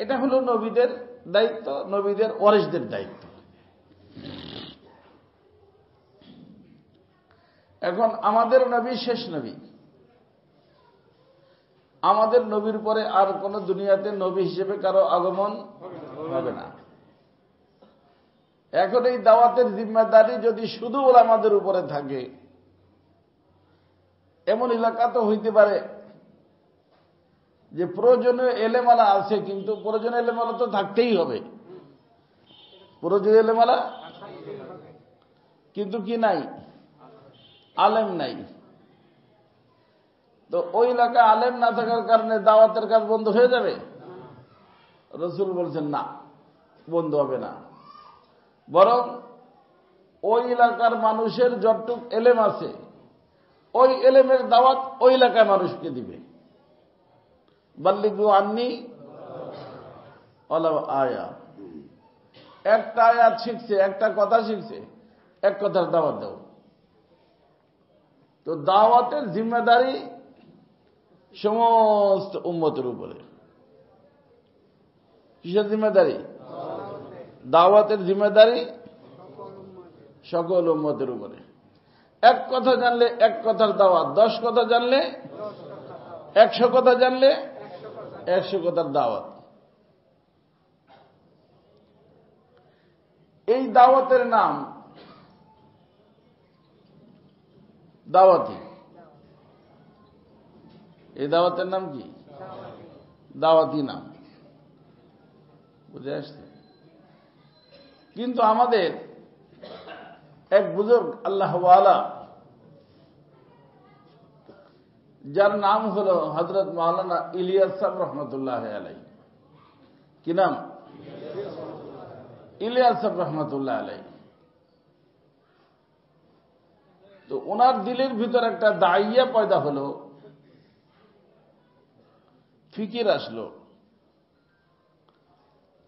এটা হলো নবীদের দায়িত্ব, নবীদের ওয়ারিসদের দায়িত্ব। এখন আমাদের নবী শেষ নবী। আমাদের নবীর পরে আর কোন দুনিয়াতে নবী হিসেবে কারো আগমন হবে না। এখন এই দাওয়াতের জিম্মাদারি যদি শুধু ওলামাদের উপরে থাকে, এমন এলাকা তো হইতে পারে যে প্রয়োজনীয় এলেমালা আছে, কিন্তু প্রয়োজনীয় এলেমালা তো থাকতেই হবে। প্রয়োজনীয় এলেমালা কিন্তু কি নাই? আলেম নাই। তো ওই এলাকায় আলেম না থাকার কারণে দাওয়াতের কাজ বন্ধ হয়ে যাবে? রাসূল বলছেন না, বন্ধ হবে না। বরং ওই এলাকার মানুষের যতটুক এলেম আছে ওই এলেমের দাওয়াত ওই এলাকার মানুষকে দিবে। বাল্লিগু আন্নি ওয়ালাউ আয়া। একটা আয়াত শিখছে, একটা কথা শিখছে, এক কথার দাওয়াত দাও। তো দাওয়াতের জিম্মেদারি সমস্ত উম্মতের উপরে। কিসের জিম্মেদারি? দাওয়াতের জিম্মেদারি সকল উম্মতের উপরে। এক কথা জানলে এক কথার দাওয়াত, 10 কথা জানলে 100 কথা জানলে 100 কথার দাওয়াত। এই দাওয়াতের নাম দাওয়াতি। এই দাওয়াতের নাম কি? দাওয়াতি নাম। বুঝে আসছে? কিন্তু আমাদের এক বুজুর্গ আল্লাহ ওয়ালা, যার নাম হল হযরত মাওলানা ইলিয়াস সাহেব রহমতুল্লাহ আলাইহি। কি নাম? ইলিয়াস সাহেব রহমতুল্লাহ আলাইহি। তো ওনার দিলের ভিতর একটা দাইয়া পয়দা হলো, ফিকির আসলো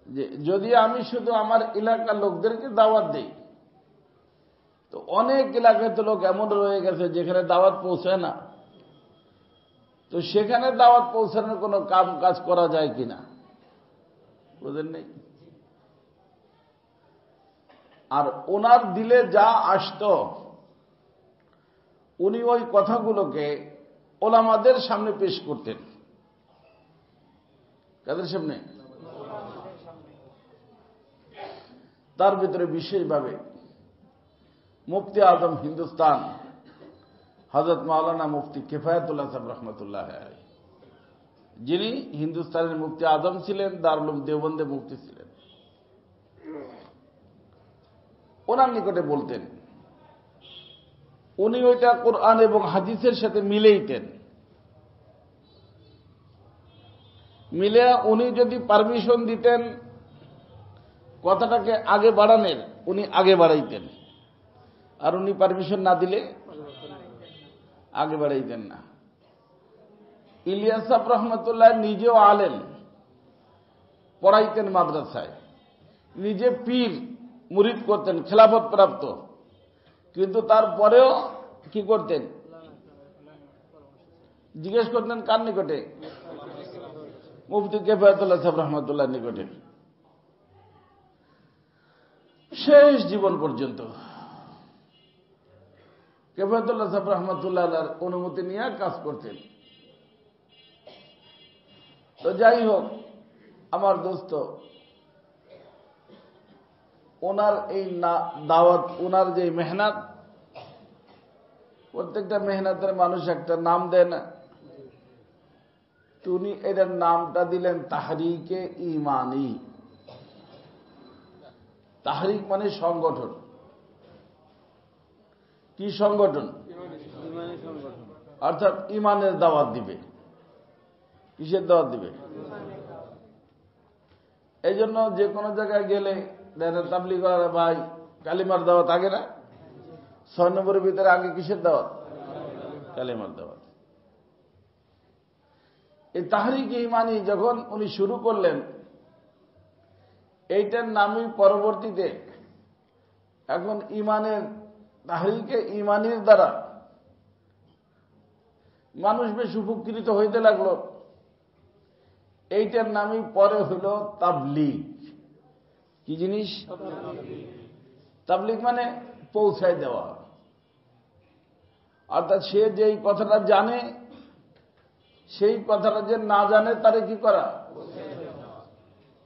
যে যদি আমি শুধু আমার এলাকার লোকদেরকে দাওয়াত দেই, তো অনেক এলাকায় তো লোক এমন রয়ে গেছে যেখানে দাওয়াত পৌঁছায় না। তো সেখানে দাওয়াত পৌঁছানোর কোনো কাম কাজ করা যায় কিনা, বুঝেন নেই? আর ওনার দিলে যা আসতো, উনি ওই কথাগুলোকে ওলামাদের সামনে পেশ করতেন। কাদের সামনে? তার ভিতরে বিশেষভাবে মুফতি আজম হিন্দুস্তান হযরত মাওলানা মুফতি কিফায়াতুল্লাহ সাহেব রহমতুল্লাহ আলাইহি, যিনি হিন্দুস্তানের মুফতি আজম ছিলেন, দারুল উলুম দেওবন্দে মুফতি ছিলেন, ওনার নিকটে বলতেন। উনি ওইটা কোরআন এবং হাদিসের সাথে মিলেইতেন। মিলে উনি যদি পারমিশন দিতেন কথাটাকে আগে বাড়ানোর, উনি আগে বাড়াইতেন। আর উনি পারমিশন না দিলে আগে বাড়াইতেন না। ইলিয়াস সাহেব রহমতুল্লাহ নিজেও আলেম, পড়াইতেন মাদ্রাসায়, নিজে পীর মুরিদ করতেন, খেলাফত প্রাপ্ত। কিন্তু তারপরেও কি করতেন? জিজ্ঞেস করতেন কার নিকটে? মুফতি কিফায়াতুল্লাহ সাহেব রহমতুল্লাহ নিকটে। শেষ জীবন পর্যন্ত কিফায়াতুল্লাহ সাহেব রহমতুল্লাহ অনুমতি নিয়ে কাজ করতেন। তো যাই হোক, আমার দোস্ত, ওনার এই দাওয়াত, ওনার যে মেহনত, প্রত্যেকটা মেহনতের মানুষ একটা নাম দেয় না? উনি এটার নামটা দিলেন তাহরিকে ইমানি। তাহরিক মানে সংগঠন। কি সংগঠন? অর্থাৎ ইমানের দাওয়াত দিবে। কিসের দাওয়াত দিবে? এই জন্য যে কোনো জায়গায় গেলে তাবলীগ করার ভাই কালিমার দাওয়াত আগে না? 6 নম্বরের ভিতরে আগে কিসের দাওয়াত? কালিমার দাওয়াত। এই তাহরিকে ইমানি যখন উনি শুরু করলেন, এইটার নামই পরবর্তীতে এখন ইমানের, তাহরিকে ইমানির দ্বারা মানুষ বেশ উপকৃত হইতে লাগলো। এইটার নামই পরে হইল তাবলীগ। কি জিনিস? তাবলীগ মানে পৌঁছায় দেওয়া। অর্থাৎ সে যেই কথাটা জানে, সেই কথাটা যে না জানে তারে কি করা?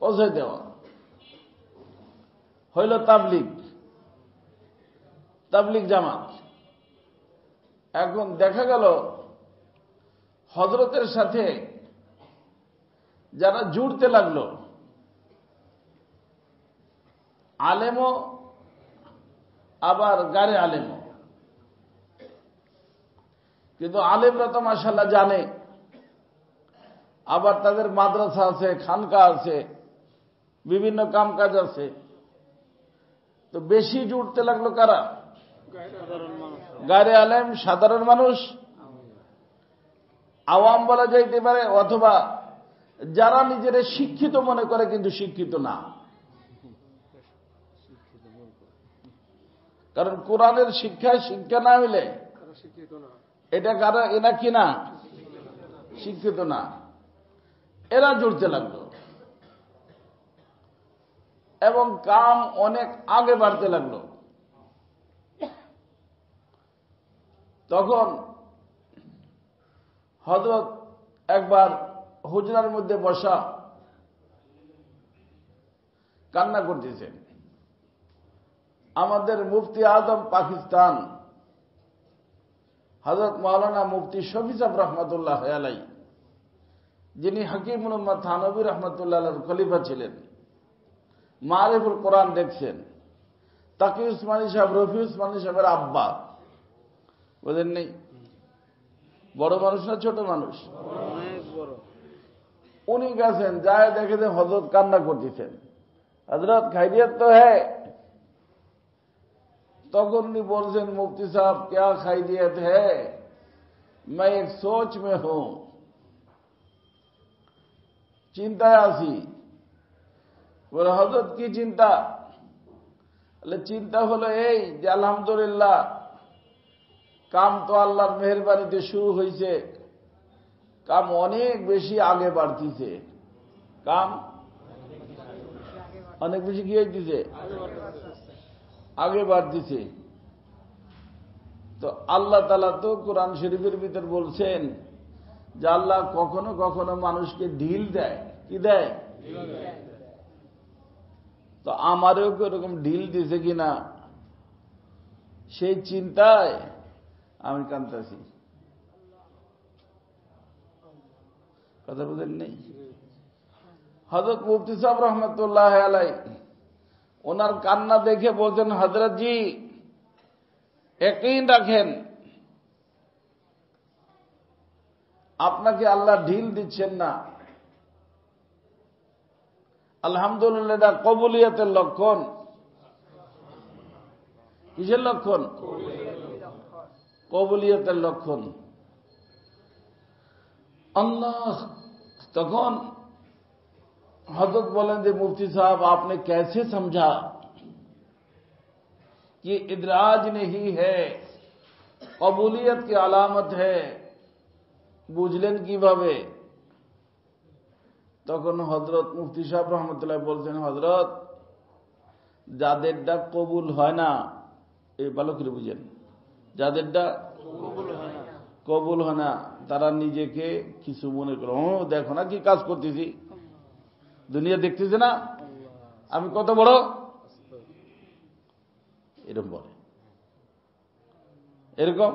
পৌঁছায় দেওয়া হইল তাবলীগ, তাবলীগ জামাত। এখন দেখা গেল হযরতের সাথে যারা জুড়তে লাগলো, আলেমও আবার গারে আলেমও। কিন্তু আলেমরা তো মাশাআল্লাহ জানে, আবার তাদের মাদ্রাসা আছে, খানকা আছে, বিভিন্ন কামকাজ আছে। তো বেশি জুড়তে লাগলো কারা? গারে আলেম, সাধারণ মানুষ, আওয়াম বলা যাইতে পারে, অথবা যারা নিজেরা শিক্ষিত মনে করে কিন্তু শিক্ষিত না। কারণ কোরআনের শিক্ষায় শিক্ষা না হইলে এটা কারা এরা কি না শিক্ষিত না, এরা জুড়তে লাগলো এবং কাম অনেক আগে বাড়তে লাগলো। তখন হযরত একবার হুজরার মধ্যে বসা কান্না করতেছেন। আমাদের মুফতি আজম পাকিস্তান হযরত মাওলানা মুফতি শফি সাহেব রহমতুল্লাহ আলাই, যিনি হাকিমুল উম্মাহ থানভী রহমতুল্লাহ আলাইহির খলিফা ছিলেন, মারিফুল কোরআন দেখছেন, তাকি উসমানী সাহেব রফি উসমানী সাহেবের আব্বা, বুঝেন নেই? বড় মানুষ না ছোট মানুষ? উনি গেছেন, যায় দেখে যে হযরত কান্না করতেছেন। হযরত খাইরিয়ত তো হ্যাঁ। তখন উনি বলছেন, মুফতি সাহেব क्या खैरियत है, मैं एक सोच में हूं, চিন্তায় আছি। বলে হযরত কি চিন্তা? বলে চিন্তা হলো এই যে আলহামদুলিল্লাহ কাম তো আল্লাহর মেহেরবানিতে শুরু হয়েছে, কাম অনেক বেশি আগে বাড়তিছে, কাম অনেক বেশি কি হইতেছে? আগে বাড়তিছে। তো আল্লাহ তাআলা তো কোরআন শরীফের ভিতর বলছেন যে আল্লাহ কখনো কখনো মানুষকে ঢিল দেয়। কি দেয়? তো আমারও কি ওরকম ঢিল দিছে কিনা সেই চিন্তায় আমি কাঁদতেছি। কথা বুঝেন নেই? হযরত মুফতি সাহেব রহমতুল্লাহ আলাই ওনার কান্না দেখে বলছেন, হযরত জি ইয়াকিন রাখেন আপনাকে আল্লাহ ঢিল দিচ্ছেন না। আলহামদুলিল্লাহ এটা কবুলিয়তের লক্ষণ। কিসের লক্ষণ? কবুলিয়তের লক্ষণ। আল্লাহ তখন हजरत बोले थे मुफ्ती साहब आपने कैसे समझा कि इदराज नहीं है, कबूलियत की अलामत है, बुझलेन কিভাবে? তখন হযরত মুফতি সাহেব রহমতুল্লাহ বলছেন, হযরত যাদেরটা কবুল হয় না, এই ভালো করে বুঝেন, যাদেরটা কবুল হয় না তারা নিজেকে কিছু মনে করে, ও দেখো না কি কাজ করতেছি, দুনিয়া দেখতেছে না আমি কত বড়, এরকম বলে। এরকম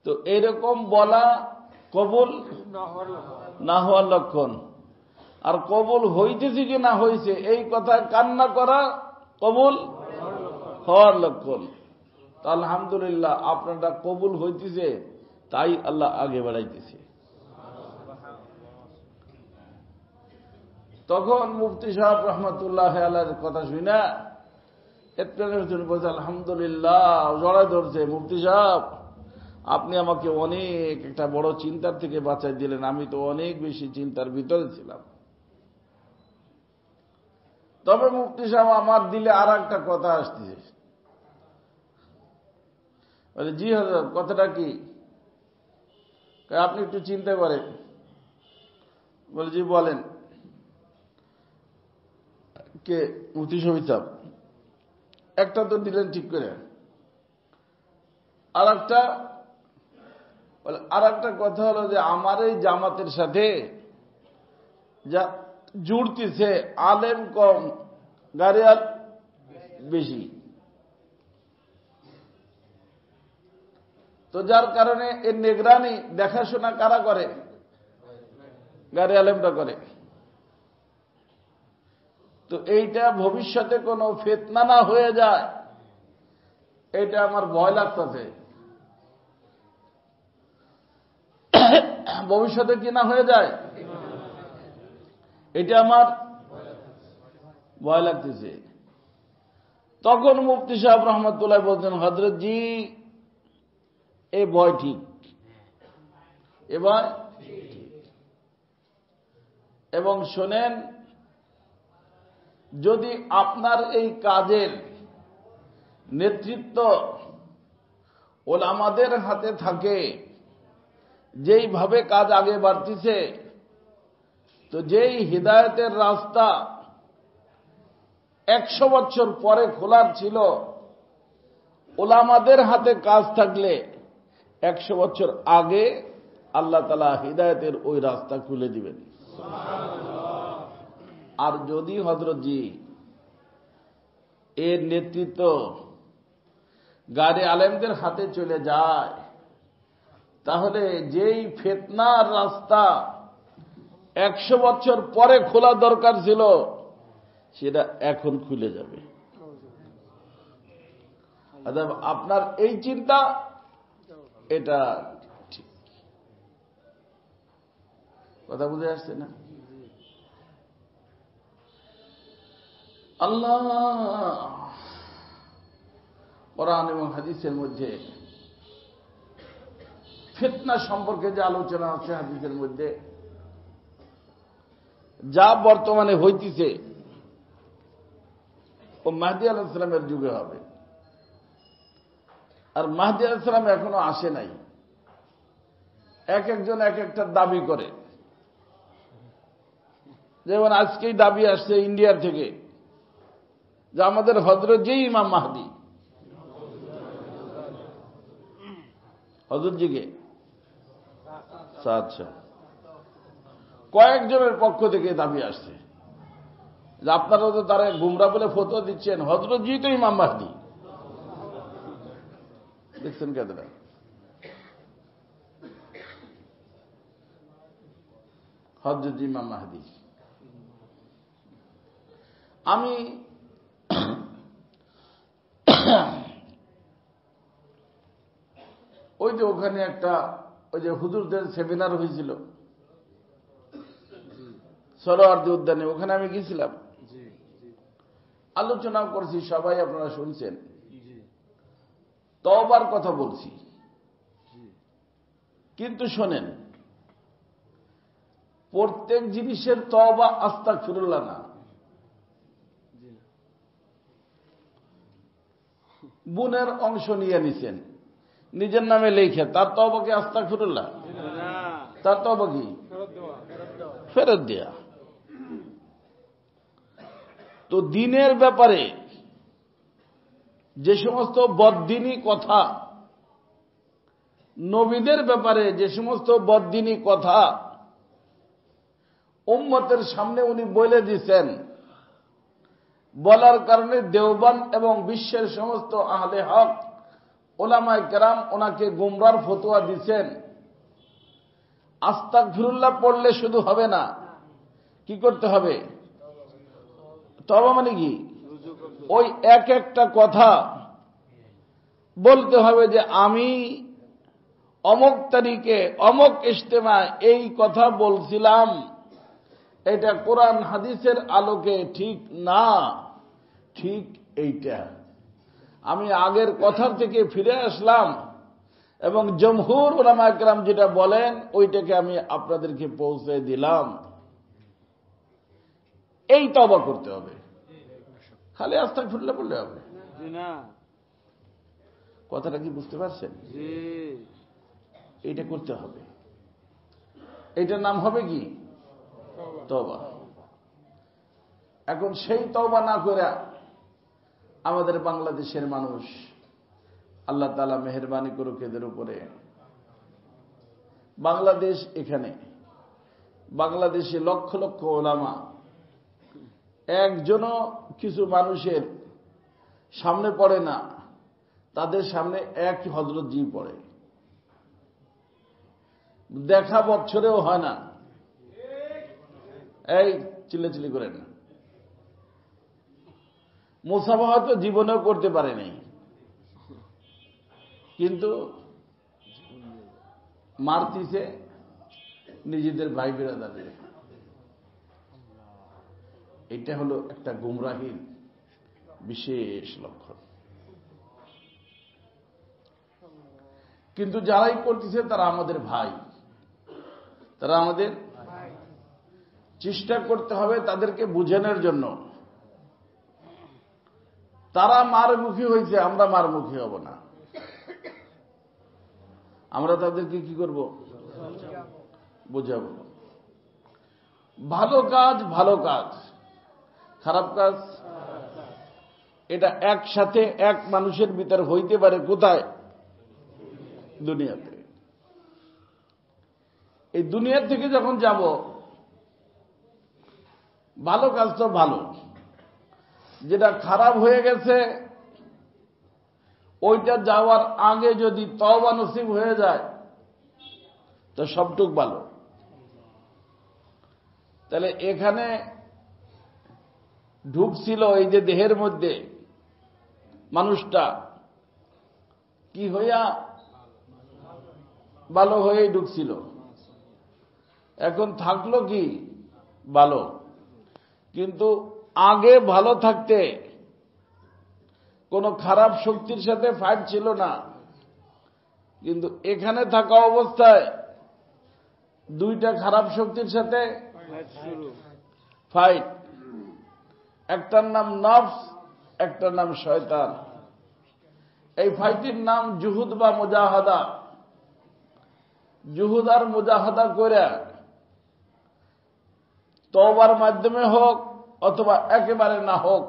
তো এরকম বলা কবুল না হওয়ার লক্ষণ। আর কবুল হইতেছে কি না হয়েছে এই কথা কান্না করা কবুল হওয়ার লক্ষণ। তো আলহামদুলিল্লাহ আপনারটা কবুল হইতেছে, তাই আল্লাহ আগে বাড়াইতেছে। তখন মুফতি সাহেব রহমতুল্লাহ আলাইহির কথা শুনে এতনের জন্য বলছে, আলহামদুলিল্লাহ, জড়ায় ধরছে, মুফতি সাহেব আপনি আমাকে অনেক একটা বড় চিন্তার থেকে বাঁচাই দিলেন, আমি তো অনেক বেশি চিন্তার ভিতরে ছিলাম। তবে মুফতি সাহেব আমার দিলে আর একটা কথা আসতেছে। বলে জি হযরত, কথাটা কি? আপনি একটু চিন্তা করেন। বলে জি বলেন। কে? মুফতি শফি সাহেব। একটা তো দিলেন ঠিক করে, আর একটা কথা হলো যে আমার এই জামাতের সাথে যা জুড়তেছে আলেম কম গারিয়াল বেশি, তো যার কারণে এর নিগরানি দেখাশোনা কারা করে? গারি আলেমরা করে। তো এইটা ভবিষ্যতে কোনো ফিতনা না হয়ে যায়, এটা আমার ভয় লাগতেছে। ভবিষ্যতে কি না হয়ে যায় এটা আমার ভয় লাগতেছে। তখন মুফতি সাহেব রহমতুল্লাহ বলছেন, হযরত জি এই ভয় ঠিক, এ ভয় ঠিক। এবং শোনেন, যদি আপনার এই কাজের নেতৃত্ব ওলামাদের হাতে থাকে, যেইভাবে কাজ আগে বাড়তিছে, তো যেই হিদায়াতের রাস্তা 100 বছর পরে খোলার ছিল, ওলামাদের হাতে কাজ থাকলে 100 বছর আগে আল্লাহ তাআলা হিদায়াতের ওই রাস্তা খুলে দিবেন। আর যদি হযরতজি এর নেতৃত্ব গাড়ি আলেমদের হাতে চলে যায়, তাহলে যেই ফিতনার রাস্তা 100 বছর পরে খোলা দরকার ছিল, সেটা এখন খুলে যাবে। আপনার এই চিন্তা, এটা ঠিক। কথা বুঝে আসছে না? আল্লাহ কোরআন এবং হাদিসের মধ্যে ফিতনা সম্পর্কে যে আলোচনা আছে, হাদিসের মধ্যে যা বর্তমানে হইতেছে, ও মাহদী আলাইহিস সালামের যুগে হবে। আর মাহদী আলাইহিস সালাম এখনো আসে নাই। এক একজন এক একটা দাবি করে। যেমন আজকেই দাবি আসছে ইন্ডিয়ার থেকে যে আমাদের হযরতজি ইমাম মাহদী। হযরতজিকে আচ্ছা, কয়েকজনের পক্ষ থেকে দাবি আসছে যে আপনারা তো তারা গুমরা বলে ফতোয়া দিচ্ছেন, হযরতজি তো ইমাম মাহদী। দেখছেন কেদরা? হযরতজি ইমাম মাহদী। আমি ওই যে ওখানে একটা ওই যে হুজুরদের সেমিনার হয়েছিল সরোয়ার্দী উদ্যানে, ওখানে আমি গেছিলাম, আলোচনা করছি, সবাই আপনারা শুনছেন। তওবার কথা বলছি, কিন্তু শোনেন, প্রত্যেক জিনিসের তওবা আস্তাগফিরুল্লাহ না। বোনের অংশ নিয়ে নিছেন, নিজের নামে লেখে, তার তওবা কি আস্তাগফিরুল্লাহ? তার তওবা কি? ফেরত দেয়া। তো দিনের ব্যাপারে যে সমস্ত বদ্দিনী কথা, নবীদের ব্যাপারে যে সমস্ত বদ্দিনী কথা উম্মতের সামনে উনি বলে দিয়েছেন, বলার কারণে দেওবন্দ এবং বিশ্বের সমস্ত আহলে হক ওলামায়ে কেরাম ওনাকে গুমরার ফতোয়া দিচ্ছেন। আস্তাগফিরুল্লাহ পড়লে শুধু হবে না, কি করতে হবে? তওবা মানে কি? ওই এক একটা কথা বলতে হবে যে আমি অমুক তারিখে অমুক ইজতেমায় এই কথা বলছিলাম, এটা কোরআন হাদিসের আলোকে ঠিক না, ঠিক এইটা। আমি আগের কথার থেকে ফিরে আসলাম এবং জমহুর উলামায়ে কেরাম যেটা বলেন ওইটাকে আমি আপনাদেরকে পৌঁছে দিলাম। এই তওবা করতে হবে, খালি আস্তাগফিরুল্লাহ বললে হবে না। কথাটা কি বুঝতে পারছেন? এইটা করতে হবে। এইটার নাম হবে কি? তওবা। এখন সেই তওবা না করে আমাদের বাংলাদেশের মানুষ, আল্লাহ তাআলা মেহেরবানি করুক এদের উপরে, বাংলাদেশ, এখানে বাংলাদেশে লক্ষ লক্ষ ওলামা, একজনও কিছু মানুষের সামনে পড়ে না, তাদের সামনে এক হযরতজি পড়ে, দেখা বছরেও হয় না। এই চিল্লাচিল্লি করেন না। মুসাফা হয়তো জীবনেও করতে পারে নাই, কিন্তু মারতিছে নিজেদের ভাই বিরাদারের। এটা হলো একটা গুমরাহির বিশেষ লক্ষণ। কিন্তু যারাই করতেছে তারা আমাদের ভাই, তারা আমাদের চেষ্টা করতে হবে তাদেরকে বুঝানোর জন্য। তারা মারমুখী হয়েছে, আমরা মারমুখী হব না। আমরা তাদেরকে কি করব? বুঝাবো। ভালো কাজ ভালো কাজ, খারাপ কাজ এটা একসাথে এক মানুষের ভিতর হইতে পারে। কোথায়? দুনিয়াতে। এই দুনিয়া থেকে যখন যাব, ভালো কাজ তো ভালো, যেটা খারাপ হয়ে গেছে ওইটা যাওয়ার আগে যদি তওবা নসিব হয়ে যায় তো সবটুক ভালো। তাহলে এখানে ঢুকছিল এই যে দেহের মধ্যে মানুষটা কি হইয়া? ভালো হয়েই ঢুকছিল। এখন থাকলো কি? ভালো। কিন্তু আগে ভালো থাকতে কোনো খারাপ শক্তির সাথে ফাইট ছিল না, কিন্তু এখানে থাকা অবস্থায় দুইটা খারাপ শক্তির সাথে ফাইট। একটার নাম নফস, একটার নাম শয়তান। এই ফাইটের নাম জুহুদ বা মুজাহাদা। জুহুদ আর মুজাহাদা করে তওবার মাধ্যমে হোক অথবা একেবারে না হোক,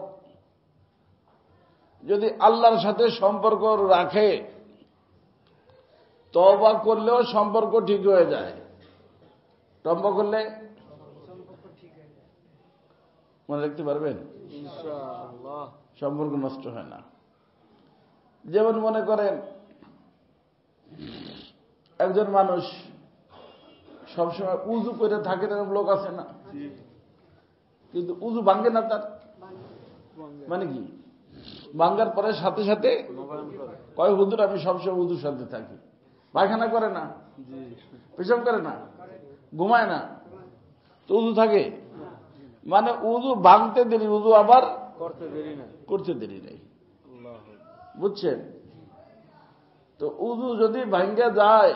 যদি আল্লাহর সাথে সম্পর্ক রাখে, তওবা করলেও সম্পর্ক ঠিক হয়ে যায়। তওবা করলে মনে রাখতে পারবেন, ইনশাআল্লাহ সম্পর্ক নষ্ট হয় না। যেমন মনে করেন একজন মানুষ সবসময় উজু করে থাকে, এরকম লোক আছে না? কিন্তু উজু ভাঙ্গে না তার, মানে কি? ভাঙ্গার পরে সাথে সাথে কয় হুজুর আমি সবসময় উজুর সাথে থাকি। পায়খানা করে না, পেশাব করে না, ঘুমায় না, তো উজু থাকে। মানে উজু ভাঙতে দেরি, উজু আবার করতে দেরি নাই। বুঝছেন? তো উজু যদি ভাঙ্গা যায়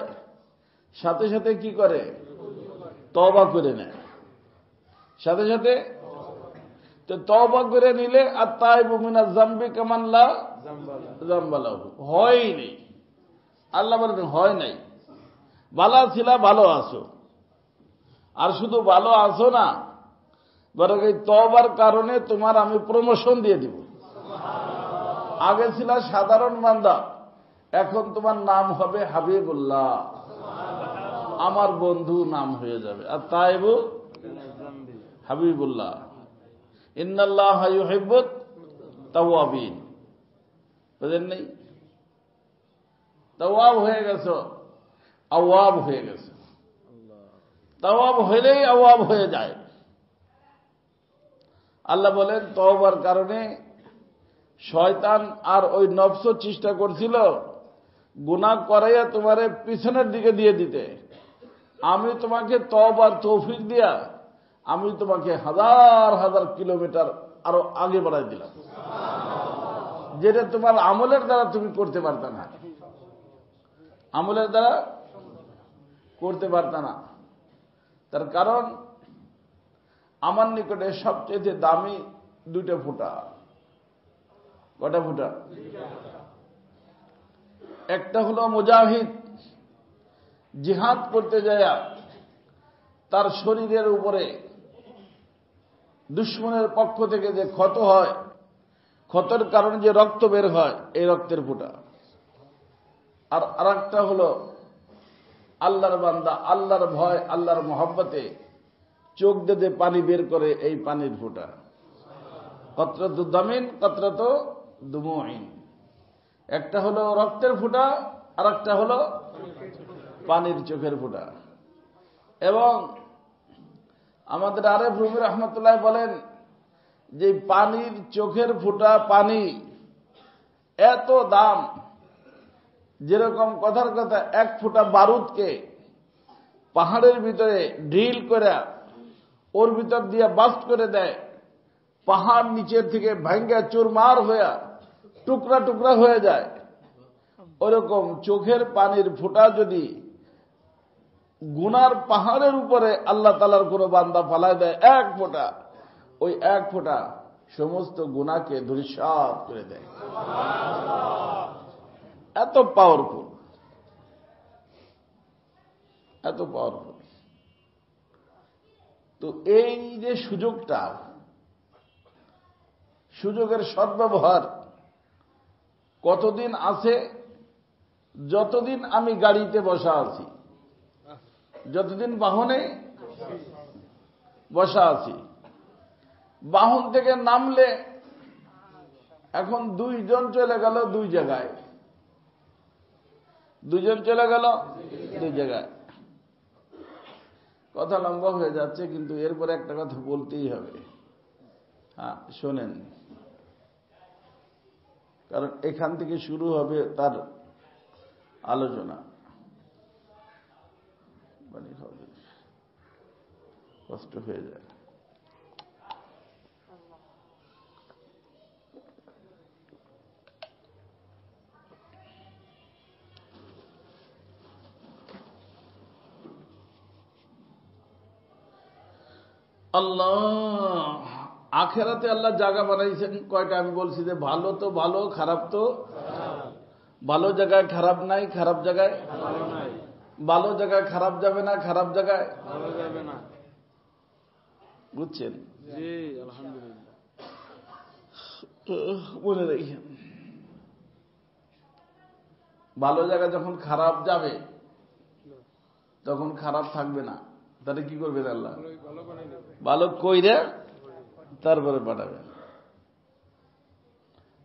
সাথে সাথে কি করে? তওবা করে নেয় সাথে সাথে। তো তওবা করে নিলে আত-তাইবু মিনাজ যামবি কামান লা যামবা লাহু, হয় নেই। আল্লাহ বলেন হয় নাই। ভালো ছিলা, ভালো আছো, আর শুধু ভালো আছো না, বরং এই তওবার কারণে তোমার আমি প্রমোশন দিয়ে দিব। আগে ছিল সাধারণ বান্দা, এখন তোমার নাম হবে হাবিবুল্লাহ, আমার বন্ধু নাম হয়ে যাবে। আর তাইবু হাবিবুল্লাহ, ইন্নাল্লাহা ইউহিব্বুত তাওয়াবিন। বুঝেন নাই? তাওয়াব হয়ে গেছো, আওয়াব হয়ে গেছে। তাওয়াব হইলেই আওয়াব হয়ে যায়। আল্লাহ বলেন তওবার কারণে শয়তান আর ওই নফস চেষ্টা করছিল গুনাহ করাইয়া তোমারে পিছনের দিকে দিয়ে দিতে। আমি তোমাকে তওবার তৌফিক দিয়া আমি তোমাকে হাজার হাজার কিলোমিটার আরো আগে বাড়াই দিলাম, যেটা তোমার আমলের দ্বারা তুমি করতে পারত না। আমলের দ্বারা করতে পারত না। তার কারণ আমার নিকটে সবচেয়ে দামি দুইটা ফুটা। কটা ফুটা? একটা হলো মুজাহিদ, জিহাদ করতে যায় তার শরীরের উপরে দুশমনের পক্ষ থেকে যে ক্ষত হয়, ক্ষতের কারণে যে রক্ত বের হয়, এই রক্তের ফুটা। আর আরেকটা হলো আল্লাহর বান্দা, আল্লাহর ভয়, আল্লাহর মহব্বতে চোখ দিয়ে পানি বের করে, এই পানির ফুটা। কতরাতু দামিন কতরাতু দুমুইন। একটা হলো রক্তের ফুটা, আর একটা হলো পানির চোখের ফুটা। এবং আমাদের আরেফ রুমি রহমতুল্লাহ বলেন যে পানির চোখের ফুটা পানি এত দাম, যেরকম কথার কথা এক ফুটা বারুদকে পাহাড়ের ভিতরে ড্রিল করে ওর ভিতর দিয়ে বাস্ট করে দেয়, পাহাড় নিচের থেকে ভাঙ্গা চুরমার হয়ে টুকরা টুকরা হয়ে যায়। ওরকম চোখের পানির ফোঁটা যদি গুনার পাহাড়ের উপরে আল্লাহ তাআলার কোন বান্দা ফালায় দেয় এক ফোঁটা, ওই এক ফোঁটা সমস্ত গুনাহকে ধূলিসাৎ করে দেয়। এত পাওয়ারফুল, এত পাওয়ারফুল। তো এই যে সুযোগটা, সুযোগের সদ্ব্যবহার কতদিন আছে? যতদিন আমি গাড়িতে বসা আছি, যতদিন বাহনে বসা আছি, বাহন থেকে নামলে এখন দুইজন চলে গেল দুই জায়গায়, দুজন চলে গেল দুই জায়গায়। কথা লম্বা হয়ে যাচ্ছে, কিন্তু এরপরে একটা কথা বলতেই হবে। হ্যাঁ, শোনেন, কারণ এখান থেকে শুরু হবে তার আলোচনা। কষ্ট হয়ে যায়। আল্লাহ আখেরাতে আল্লাহ জায়গা বানাইছেন কয়টা? আমি বলছি যে ভালো তো ভালো, খারাপ তো ভালো জায়গায় খারাপ নাই, খারাপ জায়গায় ভালো জায়গায় খারাপ যাবে না, খারাপ জায়গায় ভালো যাবে না। বুঝছেন? জি, আলহামদুলিল্লাহ। মনে রাখেন, ভালো জায়গায় যখন খারাপ যাবে তখন খারাপ থাকবে না। তাহলে কি করবেন আল্লাহ? ভালো কইরে তারপরে পাঠাবে।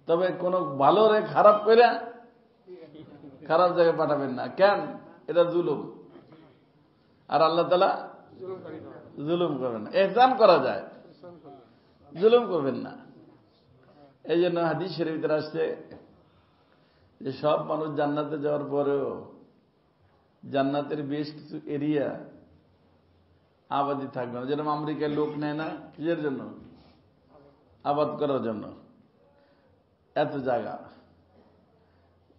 তবে কোন ভালো রে খারাপ কইরা খারাপ জায়গায় পাঠাবেন না। কেন? এটা জুলুম। আর আল্লাহ তাআলা জুলুম করবেন না। ইহসান করা যায়, জুলুম করবেন না। এই জন্য হাদিস শরীফে আসছে যে সব মানুষ জান্নাতে যাওয়ার পরেও জান্নাতের বেশ কিছু এরিয়া আবাদি থাকবে না। যেরকম আমেরিকায় লোক নেয় না, কিসের জন্য? আবাদ করার জন্য। এত জায়গা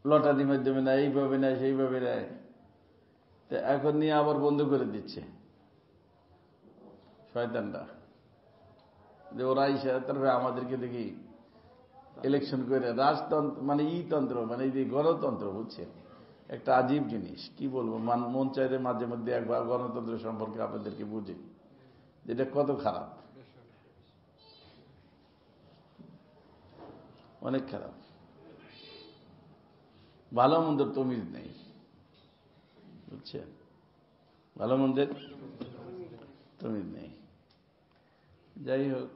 লটারির মাধ্যমে নেয়, এইভাবে নেয়, সেইভাবে নেয়। তো এখন নিয়ে আবার বন্ধ করে দিচ্ছে শয়তানরা, যে ওরা ইসা তারপরে আমাদেরকে দেখি ইলেকশন করে রাজতন্ত্র, মানে তন্ত্র, মানে এই যে গণতন্ত্র, বুঝছেন? একটা আজীব জিনিস। কি বলবো, মন চাইলে মাঝে মধ্যে একবার গণতন্ত্র সম্পর্কে আপনাদেরকে বুঝি যেটা কত খারাপ, অনেক খারাপ। ভালো মন্দের তমিজ নেই, বুঝছেন? ভালো মন্দের তমিজ নেই। যাই হোক,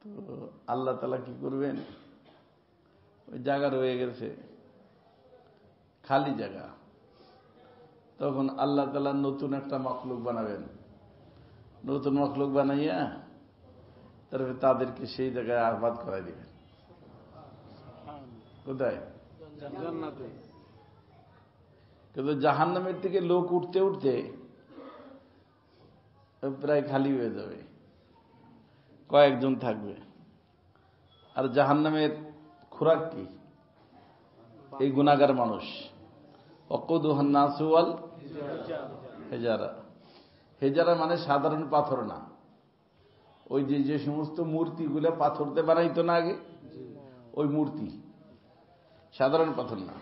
তো আল্লাহ তাআলা কি করবেন? ওই জায়গা রয়ে গেছে খালি জায়গা, তখন আল্লাহ তাআলা নতুন একটা মাখলুক বানাবেন। নতুন মাখলুক বানাইয়া তারপরে তাদেরকে সেই জায়গায় আবাদ করাই দিবেন। কোথায়? জান্নাতে। কিন্তু জাহান্নামের থেকে লোক উঠতে উঠতে প্রায় খালি হয়ে যাবে, কয়েকজন থাকবে। আর জাহান্নামের খোরাক কি? এই গুনাহগার মানুষ। ওয়াকুদুহান নাসু ওয়াল হিজারা। হিজারা মানে সাধারণ পাথর না, ওই যে সমস্ত মূর্তিগুলো পাথরতে বানাইতো না আগে, ওই মূর্তি, সাধারণ পাথর না।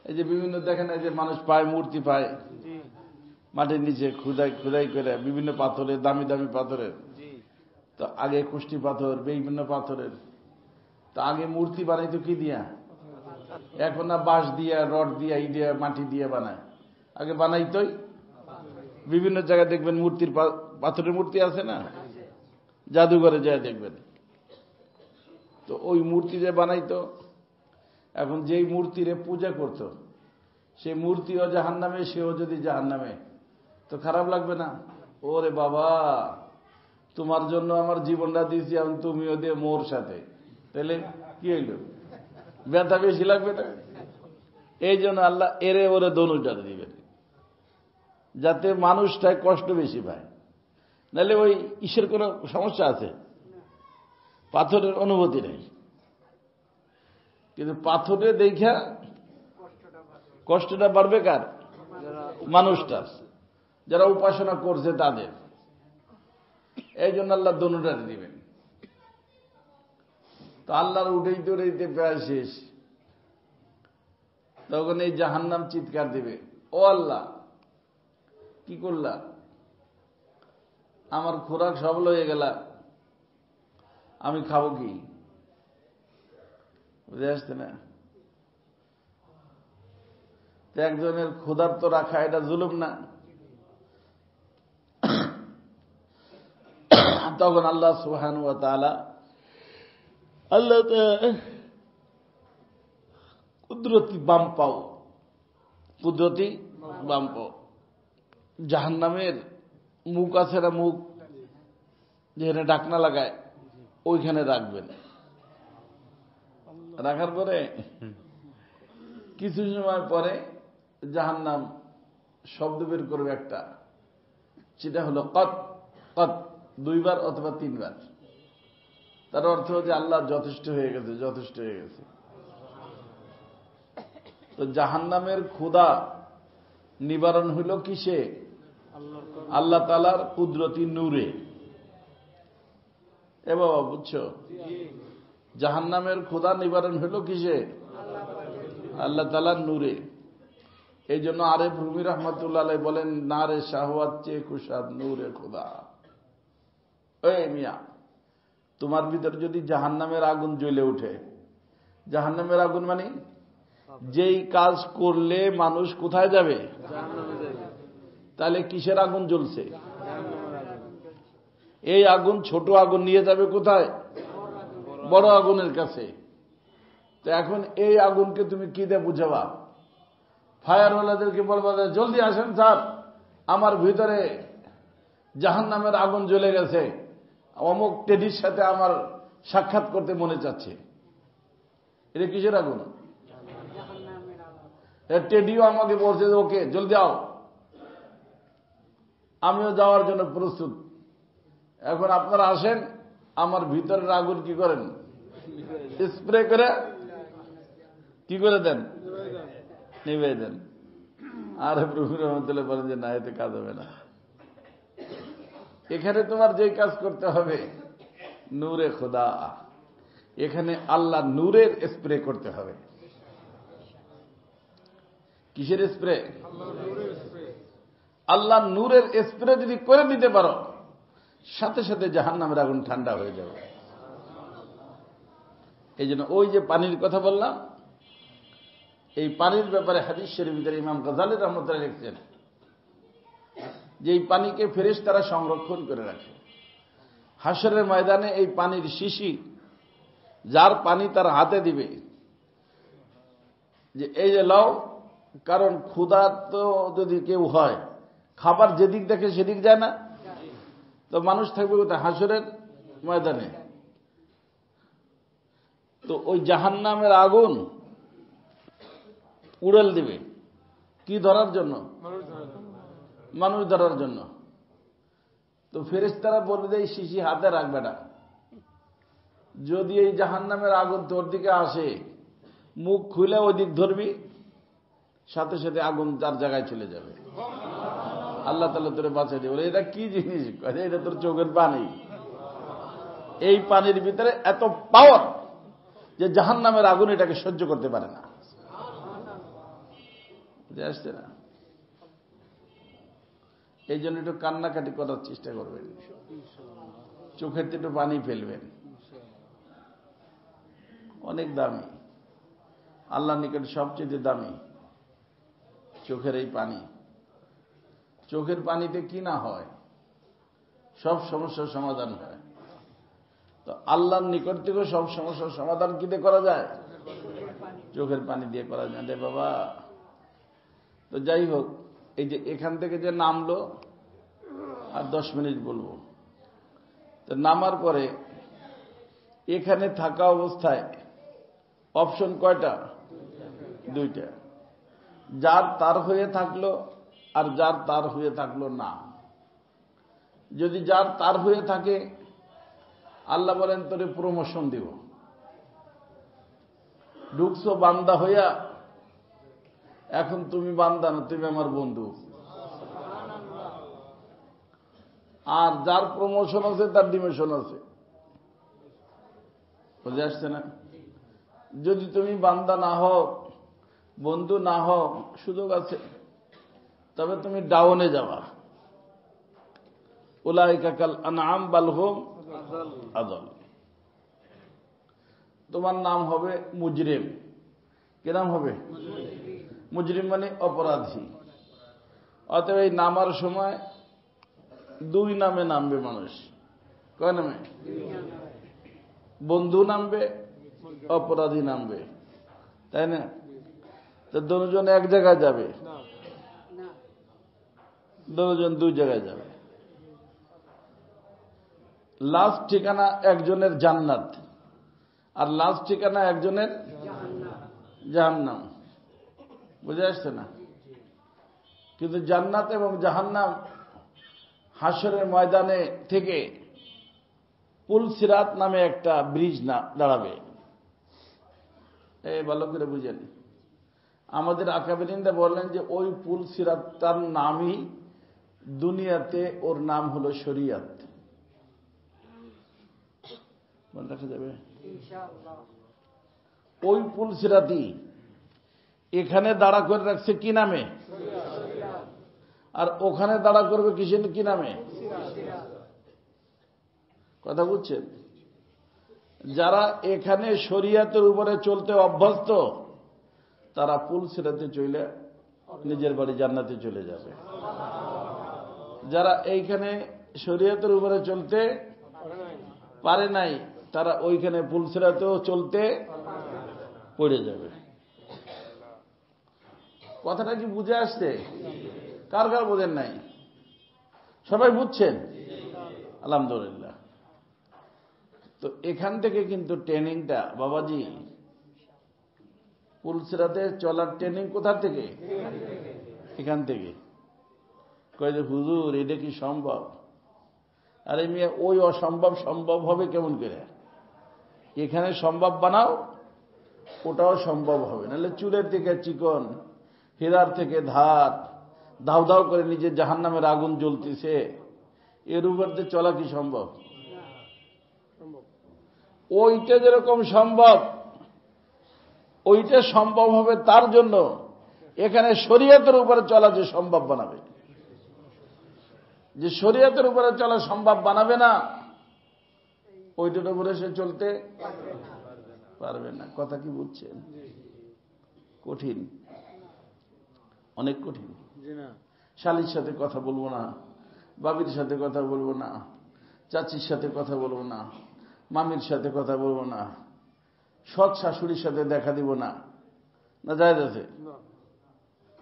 এই যে বিভিন্ন দেখেন, এই যে মানুষ পায়, মূর্তি পায় মাটির নিচে খুদাই খুদাই করে বিভিন্ন পাথরের, দামি দামি পাথরের। তো আগে কুষ্টি পাথর, বিভিন্ন পাথরের। তো আগে মূর্তি বানাইতো কি দিয়া? এখন না বাঁশ দিয়া, রড দিয়া, ই দিয়া, মাটি দিয়ে বানায়। আগে বানাইতোই বিভিন্ন জায়গায় দেখবেন মূর্তির, পাথরের মূর্তি আছে না, জাদুঘরে যায় দেখবেন। তো ওই মূর্তি যে বানাইতো, এখন যেই মূর্তিরে পূজা করত, সেই মূর্তিও জাহান্নামে, সেও যদি জাহান্নামে, তো খারাপ লাগবে না? ওরে বাবা, তোমার জন্য আমার জীবনটা দিয়েছি, আমি তুমিও দিয়ে মোর সাথে, তাহলে কি হইল? ব্যথা বেশি লাগবে না? এই জন্য আল্লাহ এরে ওরে দোনোটারে দিবেন, যাতে মানুষটাই কষ্ট বেশি পায়। নাহলে ওই ইসের কোনো সমস্যা আছে? পাথরের অনুভূতি নেই, কিন্তু পাথরে দেখা কষ্টটা বাড়বে কার? মানুষটার, যারা উপাসনা করছে তাদের। এই জন্য আল্লাহ দোনোটারে দিবেন। তো আল্লাহর উঠেইতে উঠেইতে প্রায় শেষ, তখন এই জাহান্নাম চিৎকার দিবে, ও আল্লাহ কি করলা, আমার খোরাক সব লয়ে গেলা, আমি খাবো কি? বুঝে আসছে না? একজনের ক্ষুধার্ত রাখা এটা জুলুম না? তখন আল্লাহ সুবহানাহু ওয়া তাআলা আল্লাহ কুদরতি বাম পাও, কুদরতি বাম পাও জাহান্নামের মুখ আছে না, মুখ যেখানে ঢাকনা লাগায় ওইখানে রাখবেন। রাখার পরে কিছু সময় পরে জাহান্নাম শব্দ বের করবে একটা, সেটা হলো কত কত, 2 বার অথবা 3 বার। তার অর্থ যে আল্লাহ যথেষ্ট হয়ে গেছে, যথেষ্ট হয়ে গেছে। তো জাহান্নামের ক্ষুধা নিবারণ হইল কিসে? আল্লাহ তাআলার কুদরতি নূরে। এ বাবা বুঝছো? জাহান্নামের ক্ষুধা নিবারণ হইল কিসে? আল্লাহ তাআলার নূরে। এই জন্য আরেফ রুমি রহমাতুল্লাহ আলাইহি বলেন, নারে শাহওয়াত চেয়ে কুশাদ নূরে খোদা। এই মিয়া, তোমার ভিতর যদি জাহান্নামের আগুন জ্বলে ওঠে, জাহান্নামের আগুন মানে যেই কাজ করলে মানুষ কোথায় যাবে? তাহলে কিসের আগুন জ্বলছে? এই আগুন ছোট আগুন নিয়ে যাবে কোথায়? বড় আগুনের কাছে। তো এখন এই আগুনকে তুমি কি দিয়ে বুঝাবা? ফায়ারওয়ালাদেরকে বলবা জলদি আসেন স্যার, আমার ভিতরে জাহান্নামের আগুন জ্বলে গেছে, অমুক টেডির সাথে আমার সাক্ষাৎ করতে মনে চাচ্ছে। এটা কিসের আগুন? টেডিও আমাকে বলছে ওকে জলদি আও, আমিও যাওয়ার জন্য প্রস্তুত। এখন আপনারা আসেন, আমার ভিতরের আগুন কি করেন? স্প্রে করে কি করে দেন? নিভে দেন। আর প্রভু রহমতুল্লাহ বলেন যে না, এতে কাজ হবে না। এখানে তোমার যে কাজ করতে হবে নূরে খোদা, এখানে আল্লাহ নূরের স্প্রে করতে হবে। কিসের স্প্রে? আল্লাহ নূরের স্প্রে যদি করে নিতে পারো, সাথে সাথে জাহান্নামের আগুন ঠান্ডা হয়ে যাবে। এই জন্য ওই যে পানির কথা বললাম, এই পানির ব্যাপারে হাদিস শরীফের ভিতরে ইমাম গাজ্জালী রাহমাতুল্লাহ লিখছেন যে এই পানিকে ফেরেশতারা সংরক্ষণ করে রাখে। হাশরের ময়দানে এই পানির শিশি যার পানি তার হাতে দিবে, যে এই যে লাও, কারণ ক্ষুধা তো যদি কেউ হয়, খাবার যেদিক দেখে সেদিক যায় না, তো মানুষ থাকবে কোথায়? হাশরের ময়দানে। তো ওই জাহান্নামের আগুন উড়েল দিবে কি ধরার জন্য? মানুষ ধরার জন্য। তো ফেরেশতারা বলবে যে এই শিশি হাতে রাখবে না, যদি এই জাহান্নামের আগুন তোর দিকে আসে, মুখ খুলে ওই দিক ধরবি, সাথে সাথে আগুন তার জায়গায় চলে যাবে। আল্লাহ তাআলা তোরে বাঁচাই দেবে। বলে এটা কি জিনিস? এটা তোর চোখের পানি। এই পানির ভিতরে এত পাওয়ার যে জাহান্নামের আগুন এটাকে সহ্য করতে পারে না। বুঝে আসছে না? এই জন্য একটু কান্নাকাটি করার চেষ্টা করবেন, চোখের একটু পানি ফেলবেন। অনেক দামি, আল্লাহর নিকট সবচেয়ে দামি চোখের এই পানি। চোখের পানিতে কি না হয়? সব সমস্যার সমাধান হয়। তো আল্লাহর নিকট থেকে সব সমস্যার সমাধান কি দিয়ে করা যায়? চোখের পানি দিয়ে করা যায় রে বাবা। তো যাই হোক, এই যে এখান থেকে যে নামলো, আর 10 মিনিট বলবো। তো নামার পরে এখানে থাকা অবস্থায় অপশন কয়টা? 2টা। যার তার হয়ে থাকলো আর যার তার হয়ে থাকলো না। যদি যার তার হয়ে থাকে, আল্লাহ বলেন তোরে প্রমোশন দিব। ঢুকছো বান্দা হইয়া, এখন তুমি বান্দা না, তুমি আমার বন্ধু। আর যার প্রমোশন আছে তার ডিমোশন আছে, বুঝে আসছে না? যদি তুমি বান্দা না হও, বন্ধু না হও, সুযোগ আছে, তবে তুমি ডাউনে যাবা। উলাইকা কাল আনআম বাল হুম আযাল। তোমার নাম হবে মুজরিম। কি নাম হবে? মুজরিম মানে অপরাধী। অতএব এই নামার সময় দুই নামে নামবে মানুষ। কয় নামে? বন্ধু নামবে, অপরাধী নামবে, তাই না? তো দুজন এক জায়গায় যাবে? দুজন দুই জায়গায় যাবে। লাস্ট ঠিকানা একজনের জান্নাত, আর লাস্ট ঠিকানা একজনের জাহান্নাম। বুঝে আসছে না? কিন্তু জান্নাত এবং জাহান্নাম হাসরের ময়দানে থেকে পুল সিরাত নামে একটা ব্রিজ না দাঁড়াবে। এই ভালো করে বুঝেন। আমাদের আকাবিরিনরা বললেন যে ওই পুল সিরাতটার নামই দুনিয়াতে ওর নাম হলো শরিয়াত। মনে রাখা যাবে? ওই পুল সিরাতি এখানে দাঁড়া করে রাখছে কি নামে? আর ওখানে দাঁড়া করবে কিসের কি নামে? কথা বুঝছেন? যারা এখানে শরিয়াতের উপরে চলতে অভ্যস্ত তারা পুল সিরাতে চলে নিজের বাড়ি জান্নাতে চলে যাবে। যারা এইখানে শরিয়াতের উপরে চলতে পারে নাই তারা ওইখানে পুল সিরাতেও চলতে পড়ে যাবে। কথাটা কি বুঝে আসছে? কার কার বোঝেন নাই? সবাই বুঝছেন? আলহামদুলিল্লাহ। তো এখান থেকে কিন্তু ট্রেনিংটা বাবাজি, পুল সিরাতে চলার ট্রেনিং কোথা থেকে? এখান থেকে। কয় যে হুজুর এটা কি সম্ভব? আরে মিয়া, ওই অসম্ভব সম্ভব হবে কেমন করে? এখানে সম্ভব বানাও, ওটাও সম্ভব হবে। নাহলে চুলের থেকে চিকন, হীরার থেকে ধার, দাউ দাউ করে নিজের জাহান্নামের আগুন জ্বলতেছে, এর উপর দিয়ে চলা কি সম্ভব? ওইটা যেরকম সম্ভব, ওইটা সম্ভব হবে তার জন্য এখানে শরীয়তের উপরে চলা যে সম্ভব বানাবে। যে শরীয়তের উপরে চলা সম্ভব বানাবে না, ওইটার উপরে সে চলতে পারবে না। কথা কি বুঝছেন? কঠিন, অনেক কঠিন। শালির সাথে কথা বলবো না, বাবির সাথে কথা বলবো না, চাচির সাথে কথা বলবো না, মামির সাথে কথা বলবো না, সৎ শাশুড়ির সাথে দেখা দিব না। না জায়েজ আছে?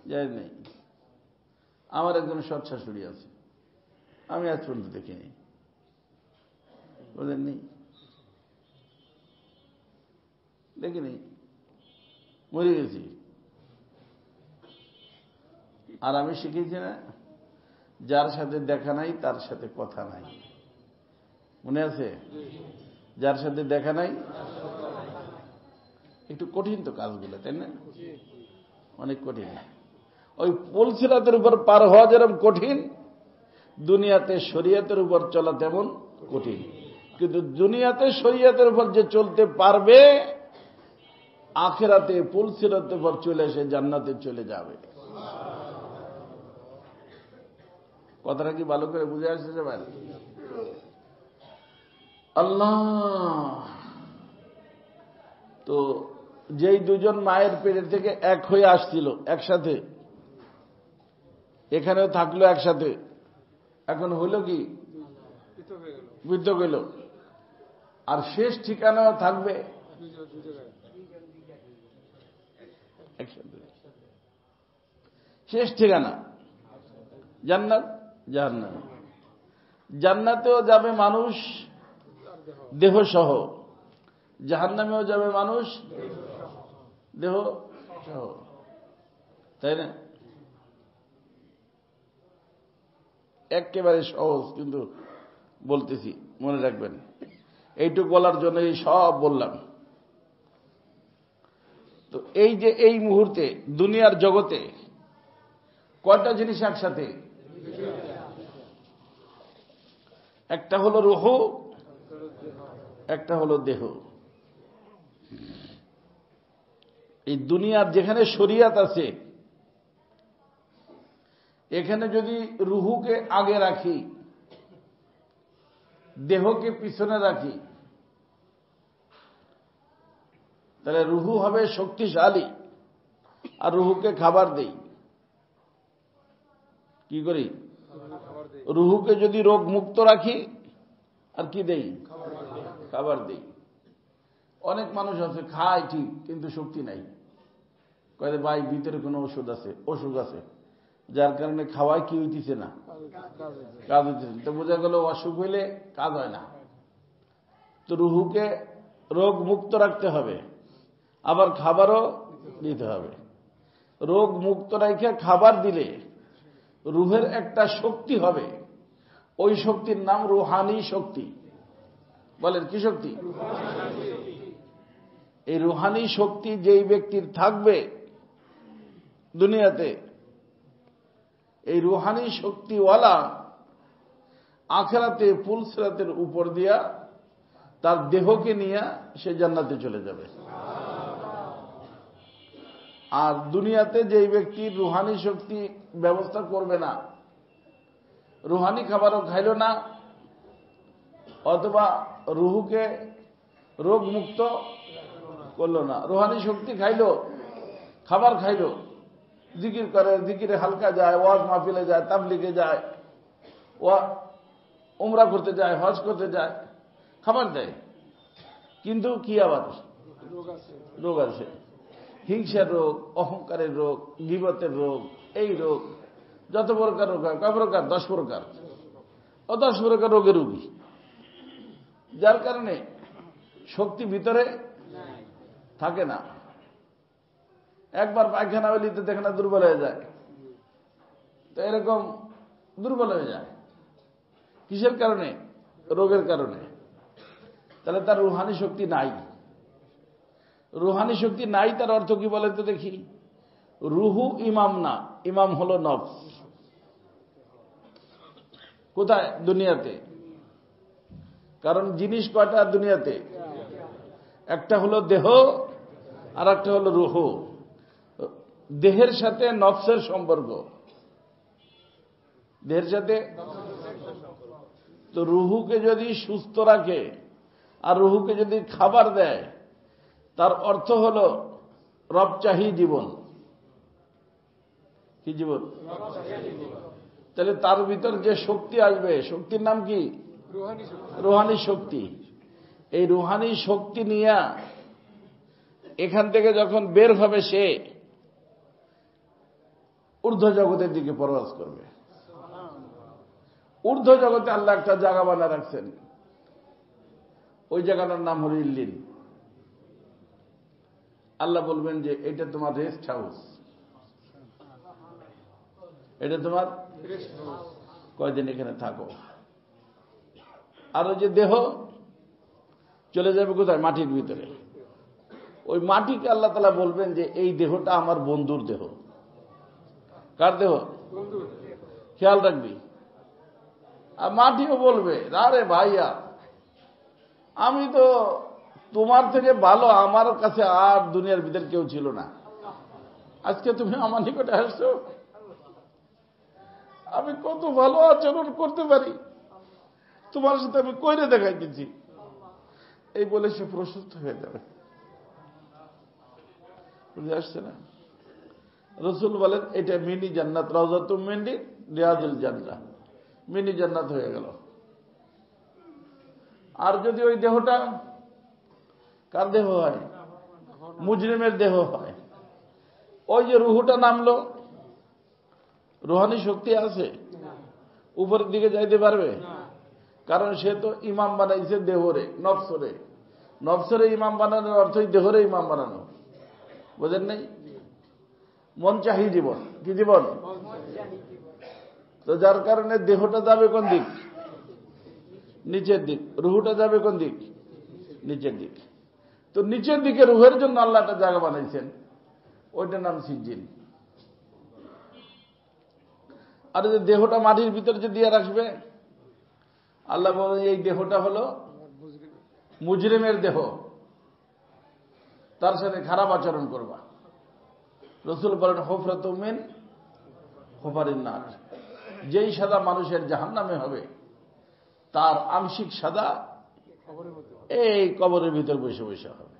জায়েজ নেই। আমার একজন সৎ শাশুড়ি আছে, আমি আজ পর্যন্ত দেখিনি। বুঝলেননি? দেখিনি, মরে গেছি। আর আমি শিখেছি না, যার সাথে দেখা নাই তার সাথে কথা নাই। মনে আছে? যার সাথে দেখা নাই। একটু কঠিন তো কাজগুলো, তাই না? অনেক কঠিন। ওই পুল সিরাতের উপর পার হওয়া যেরকম কঠিন, দুনিয়াতে শরীয়তের উপর চলা তেমন কঠিন। কিন্তু দুনিয়াতে শরীয়তের উপর যে চলতে পারবে, আখিরাতে পুল সিরাতের উপর চলে এসে জান্নাতে চলে যাবে। কথাটা কি ভালো করে বুঝে আসছে ভাই? আল্লাহ। তো যেই দুজন মায়ের পেটের থেকে এক হয়ে আসছিল একসাথে, এখানেও থাকলো একসাথে, এখন হইল কি? পৃথক হইল। আর শেষ ঠিকানাও থাকবে একসাথে। শেষ ঠিকানা জান্নাত, জাহান্নাম। জান্নাতেও যাবে মানুষ দেহ সহ, জাহান্নামেও যাবে মানুষ দেহ সহ, তাই না? একেবারে সহজ, কিন্তু বলতেছি মনে রাখবেন। এইটুকু বলার জন্য এই সব বললাম। তো এই যে এই মুহূর্তে দুনিয়ার জগতে কয়টা জিনিস একসাথে? একটা হলো রূহ, একটা হলো দেহ। এই দুনিয়ার যেখানে শরিয়াত আছে, এখানে যদি রুহুকে আগে রাখি, দেহকে পিছনে রাখি, তাহলে রুহু হবে শক্তিশালী, আর রুহুকে খাবার দেই। কি করি? রুহুকে যদি রোগ মুক্ত রাখি, আর কি দেই? খাবার দেই। অনেক মানুষ আছে খায় ঠিক, কিন্তু শক্তি নাই। কয়ে ভাই ভিতরে কোনো ওষুধ আছে, অসুখ আছে, যার কারণে খাওয়ায় কি হইতেছে না, কাজ হইতেছে। তো বোঝা গেল অসুখ হইলে কাজ হয় না। তো রুহুকে রোগ মুক্ত রাখতে হবে, আবার খাবারও দিতে হবে। রোগ মুক্ত রেখে খাবার দিলে রুহের একটা শক্তি হবে, ওই শক্তির নাম রুহানি শক্তি। বলেন কি শক্তি? এই রুহানি শক্তি যেই ব্যক্তির থাকবে দুনিয়াতে, এই রুহানি শক্তিওয়ালা আখিরাতে পুলসিরাতের উপর দিয়া তার দেহকে নিয়ে সে জান্নাতে চলে যাবে। আর দুনিয়াতে যেই ব্যক্তি রুহানি শক্তি ব্যবস্থা করবে না, রুহানি খাবারও খাইল না, অথবা রুহুকে রোগ মুক্ত করল না, রুহানি শক্তি খাইল, খাবার খাইল, জিকির করে, জিকিরে হালকা যায়, ওয়াজ মাহফিলে যায়, তাবলিগে যায়, উমরা করতে যায়, হজ করতে যায়, খাবার দেয়, কিন্তু কি আবার রোগ আছে, হিংসার রোগ, অহংকারের রোগ, গীবতের রোগ, এই রোগ, যত প্রকার রোগ হয়, কয় প্রকার? 10 প্রকার। 10 প্রকার রোগের রোগী, যার কারণে শক্তি ভিতরে থাকে না। একবার পায়খানা হইলে তো দেখে না দুর্বল হয়ে যায়। তো এরকম দুর্বল হয়ে যায় কিসের কারণে? রোগের কারণে। তাহলে তার রুহানি শক্তি নাই। রুহানি শক্তি নাই তার অর্থ কি বলেন তো দেখি? রুহু ইমাম না, ইমাম হলো নফস। কোথায়? দুনিয়াতে। কারণ জিনিস কয়টা দুনিয়াতে? একটা হলো দেহ, আর একটা হলো রুহ। দেহের সাথে নফসের সম্পর্ক, দেহের সাথে। তো রুহুকে যদি সুস্থ রাখে আর রুহুকে যদি খাবার দেয়, তার অর্থ হলো রবচাহী জীবন। কি জীবন? তাহলে তার ভিতর যে শক্তি আসবে, শক্তির নাম কি? রুহানি শক্তি। এই রুহানি শক্তি নিয়ে এখান থেকে যখন বের হবে, সে ঊর্ধ্ব জগতের দিকে প্রবাস করবে। ঊর্ধ্ব জগতে আল্লাহ একটা জায়গা বানায় রাখছেন, ওই জায়গাটার নাম হল ইল্লিন। আল্লাহ বলবেন যে এটা তোমার রেস্ট হাউস, এটা তোমার কয়দিন এখানে থাকো। আর ওই যে দেহ চলে যাবে কোথায়? মাটির ভিতরে। ওই মাটিকে আল্লাহ তাআলা বলবেন যে এই দেহটা আমার বন্ধুর দেহ। কার দেহ? খেয়াল রাখবি। আর মাটিও বলবে, আরে ভাইয়া, আমি তো তোমার থেকে ভালো, আমার কাছে আর দুনিয়ার ভিতর কেউ ছিল না, আজকে তুমি আমার নিকটে আসছো, আমি কত ভালো আচরণ করতে পারি, তোমার সাথে আমি কইরে দেখাইতেছি। এই বলে সে প্রস্তুত হয়ে যাবে। বুঝে আসছে না? রসুল বলেন এটা মিনি জান্নাত, রাউযাতুম মিন রিয়াদিল জান্নাহ, মিনি জান্নাত হয়ে গেল। আর যদি ওই দেহটা কার দেহ হয়? মুজরিমের দেহ হয়। ওই যে রুহুটা নামলো, রুহানি শক্তি আছে, উপরের দিকে যাইতে পারবে? কারণ সে তো ইমাম বানাইছে দেহরে, নফসরে। নফসরে ইমাম বানানোর অর্থই দেহরে ইমাম বানানো। বোঝেন নাই? মন চাহি জীবন। কি জীবন? তো যার কারণে দেহটা যাবে কোন দিক? নিচের দিক। রুহুটা যাবে কোন দিক? নিচের দিক। তো নিচের দিকে রুহের জন্য আল্লাহ একটা জায়গা বানাইছেন, ওইটার নাম সিজিল। আর যে দেহটা মাটির ভিতর যে দিয়ে রাখবে, আল্লাহ বলেন এই দেহটা হলো মুজরিমের দেহ, তার সাথে খারাপ আচরণ করবা। রসুল বলেন হুফরাতুম মিন হুফারিন নার, যেই সাদা মানুষের জাহান্নামে হবে তার আংশিক সাদা এই কবরের ভিতর বসে বসে হবে।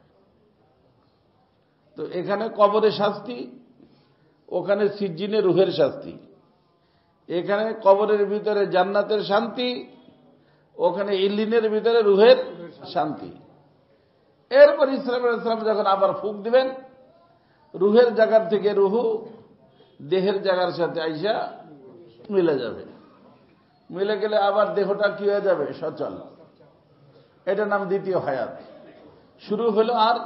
তো এখানে কবরের শাস্তি, ওখানে সিজ্জিনে রুহের শাস্তি। এখানে কবরের ভিতরে জান্নাতের শান্তি, ওখানে ইল্লিনের ভিতরে রুহের শান্তি। এরপর ইসলাম যখন আবার ফুঁক দিবেন, রুহের জায়গার থেকে রুহু দেহের জায়গার সাথে আইসা মিলে যাবে। মিলে গেলে আবার দেহটা কি হয়ে যাবে? সচল। এটার নাম দ্বিতীয় হায়াত। শুরু হলো আর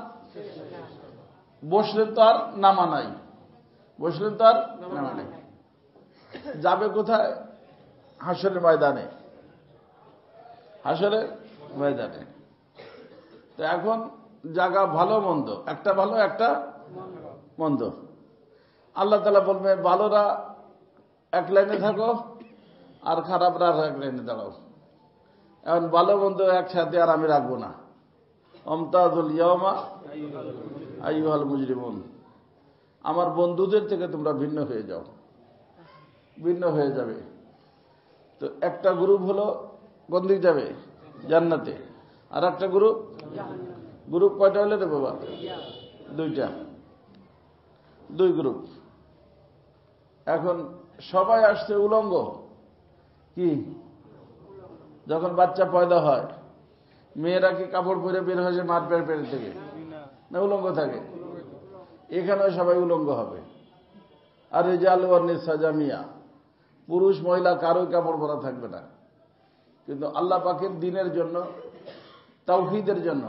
বসলেন তো আর নামা নাই, বসলেন তো আর নামা নাই। যাবে কোথায়? হাসরের ময়দানে, হাসরের ময়দানে। তো এখন জায়গা ভালো মন্দ, একটা ভালো একটা মন্দ। আল্লাহ তাআলা বলবে ভালোরা এক লাইনে থাকো আর খারাপরা এক লাইনে দাঁড়াও। এখন ভালো মন্দ একসাথে আর আমি রাখবো না। আমতাজুল ইয়াওমা আইয়ুহাল মুজরিমুন, আমার বন্ধুদের থেকে তোমরা ভিন্ন হয়ে যাও, ভিন্ন হয়ে যাবে। তো একটা গ্রুপ হলো কোন দিক যাবে? জান্নাতে। আর একটা গ্রুপ, গ্রুপ কয়টা হলে রে বাবা? দুইটা, দুই গ্রুপ। এখন সবাই আসছে উলঙ্গ। কি যখন বাচ্চা পয়দা হয়, মেয়েরা কি কাপড় পরে বের হয়েছে মাঠ পের থেকে? না উলঙ্গ থাকে? এখানেও সবাই উলঙ্গ হবে। আর রিজাল ওয়ান নিসা জামিয়া, পুরুষ মহিলা কারোই কাপড় পরা থাকবে না। কিন্তু আল্লাহ পাকের দ্বীনের জন্য, তাওহীদের জন্য,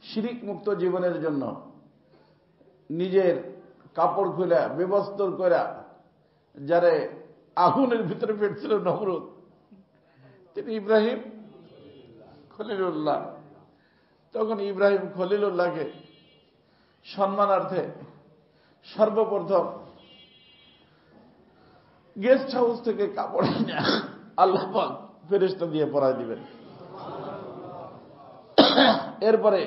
শিরিক মুক্ত জীবনের জন্য নিজের কাপড় খুলে বিবস্ত্র করে যারে আগুনের ভিতরে পেটছিল নমরুদ, তিনি ইব্রাহিম খলিলুল্লাহ। তখন ইব্রাহিম খলিলুল্লাহকে সম্মানার্থে সর্বপ্রথম গেস্ট হাউস থেকে কাপড় এনে আল্লাহ পাক ফেরেশতা দিয়ে পরায় দিবেন। এরপরে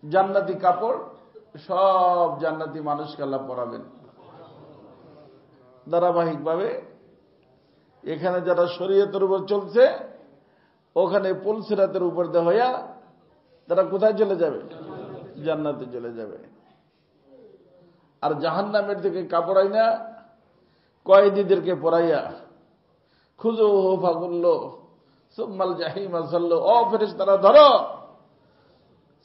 জান্নাতি কাপড় সব জান্নাতি মানুষকে আল্লাহ পরাবেন ধারাবাহিকভাবে। এখানে যারা শরীয়তের উপর চলছে, ওখানে পুলসিরাতের উপর দিয়ে হইয়া তারা কোথায় চলে যাবে? জান্নাতে চলে যাবে। আর জাহান্নামের দিকে কাপড় আইনা কয়েদিদেরকে পরাইয়া খুযুহু ফাগুল্লু সুম্মাল জাহিমা সাল্লু, ও ফেরেশতারা ধরো,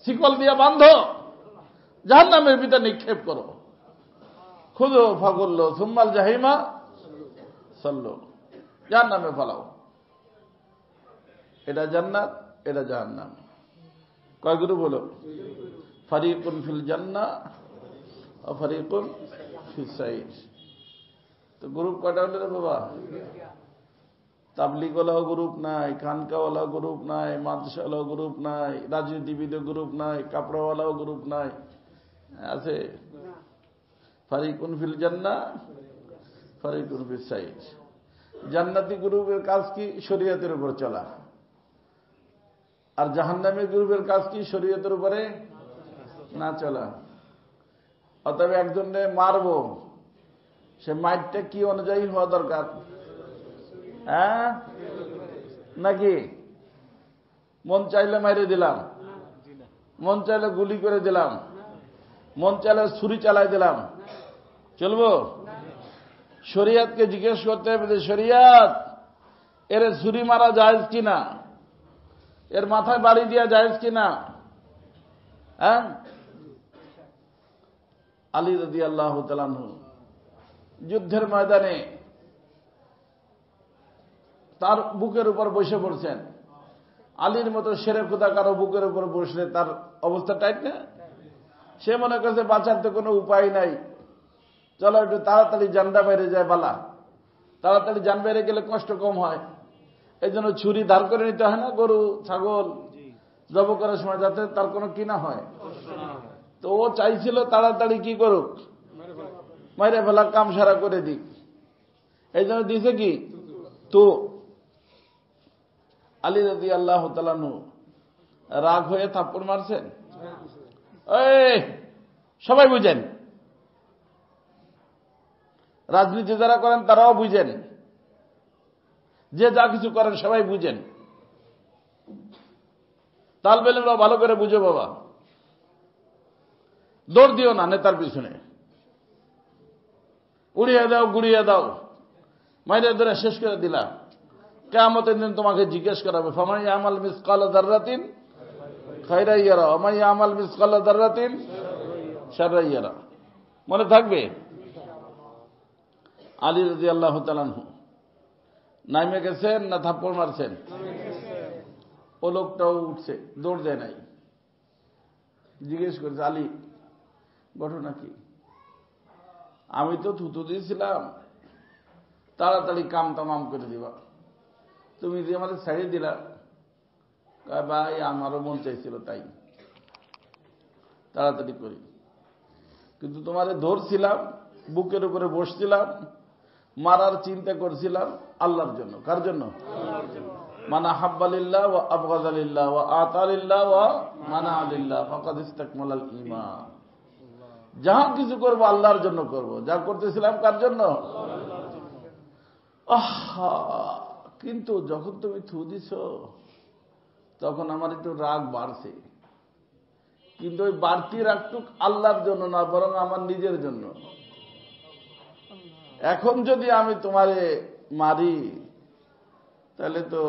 শিকল দিয়া বাঁধো, জাহান্নামের ভিতরে নিক্ষেপ করো। খুযুহু ফাগুল্লু সুম্মাল জাহিমা সাল্লু, জাহান্নামে ফেলাও। এটা জান্নাত, এটা জাহান্নাম। কয় গ্রুপ হলো? ফারিকুন ফিল জান্নাহ ওয়া ফারিকুন ফিস সাইর। তো গ্রুপ কয়টা হলো রে বাবা? তাবলিগওয়ালাও গ্রুপ নাই, খানকাওয়ালাও গ্রুপ নাই, মাদ্রাসাওয়ালাও গ্রুপ নাই, রাজনীতিবিদ গ্রুপ নাই, কাপড়াওয়ালাও গ্রুপ নাই, আছে? ফারিকুন ফিল জান্নাহ ফারিকুন ফিস সাইর। জান্নাতি গ্রুপের কাজ কি? শরীয়তের উপর চলা। আর জাহান্নামী গ্রুপের কাজ কি? শরীয়তের উপরে না চলা। অতএব একজনে মারবো, সে মাইরটা কি অনুযায়ী হওয়া দরকার? হ্যাঁ নাকি মন চাইলে মাইরে দিলাম, মন চাইলে গুলি করে দিলাম, মন চাইলে ছুরি চালাই দিলাম, চলবো? শরিয়াতকে জিজ্ঞেস করতে হবে যে শরিয়াত, এর ছুরি মারা জায়েজ কিনা, এর মাথায় বাড়ি দেওয়া জায়েজ কিনা? হ্যাঁ? আলী রাদিয়াল্লাহু তাআলা আনহু যুদ্ধের ময়দানে তার বুকের উপর বসে পড়ছেন। আলীর মতো শেরে খোদা কারো বুকের উপর বসলে তার অবস্থা টাইট না? সে মনে করছে বাঁচার তো কোনো উপায় নাই, চলো একটু তাড়াতাড়ি জানটা বাইরে যায়, বালা তাড়াতাড়ি জান বাইরে গেলে কষ্ট কম হয়। এই জন্য ছুরি ধার করে নিতে হয় না গরু ছাগল জব করার সময়, যাতে তার কোনো কিনা হয়। তো ও চাইছিল তাড়াতাড়ি কি করুক, মাইরে ফেলা, কাম সারা করে দিক, এই জন্য দিছে কি তো। আলী রাদিয়াল্লাহু তাআলা আনহু রাগ হয়ে থাপ্পড় মারছেন। এই সবাই বুঝেন, রাজনীতি যারা করেন তারাও বুঝেন, যে যা কিছু করেন সবাই বুঝেন, তালবে ইলমরা ভালো করে বুঝো বাবা। দৌড় দিও না নেতার পিছনে, উড়িয়ে দাও গুড়িয়ে দাও, মাইরে ধরে শেষ করে দিলা। কিয়ামতের দিন তোমাকে জিজ্ঞেস করাবে, ফামান ইয়ামাল মিসকালা যাররাতিন খায়রান ইয়ারা ওয়া মান ইয়ামাল মিসকালা যাররাতিন শাররান ইয়ারা। মনে থাকবে? আলী রাদিয়াল্লাহু তাআলা আনহু নাইমে গেছেন না থাপ্পড় মারছেন? ও লোকটাও উঠছে, দৌড় দেয় নাই। জিজ্ঞেস করছে, আলী ঘটনা কি? আমি তো থুতু দিয়েছিলাম তাড়াতাড়ি কাম তামাম করে দিবা, তুমি যে আমাদের ছাড়িয়ে দিলা। ভাই আমারও মন চাইছিল তাই তাড়াতাড়ি করি, কিন্তু তোমারে ধরছিলাম, বুকের উপরে বসছিলাম, মারার চিন্তা করছিলাম আল্লাহর জন্য। কার জন্য? মানা হাব্বালিল্লাহ ওয়া আবগাযালিল্লাহ ওয়া আতালিল্লাহ ওয়া মানা আলিল্লাহ ফাকাদ ইসতাকমালাল ঈমান। যাহা কিছু করব আল্লাহর জন্য করব, যা করতেছিলাম কার জন্য? আহা, কিন্তু যখন তুমি থু দিছ তখন আমার একটু রাগ বাড়ছে, কিন্তু ওই বাড়তি রাগটুক আল্লাহর জন্য না, বরং আমার নিজের জন্য। এখন যদি আমি তোমারে মারি তাহলে তো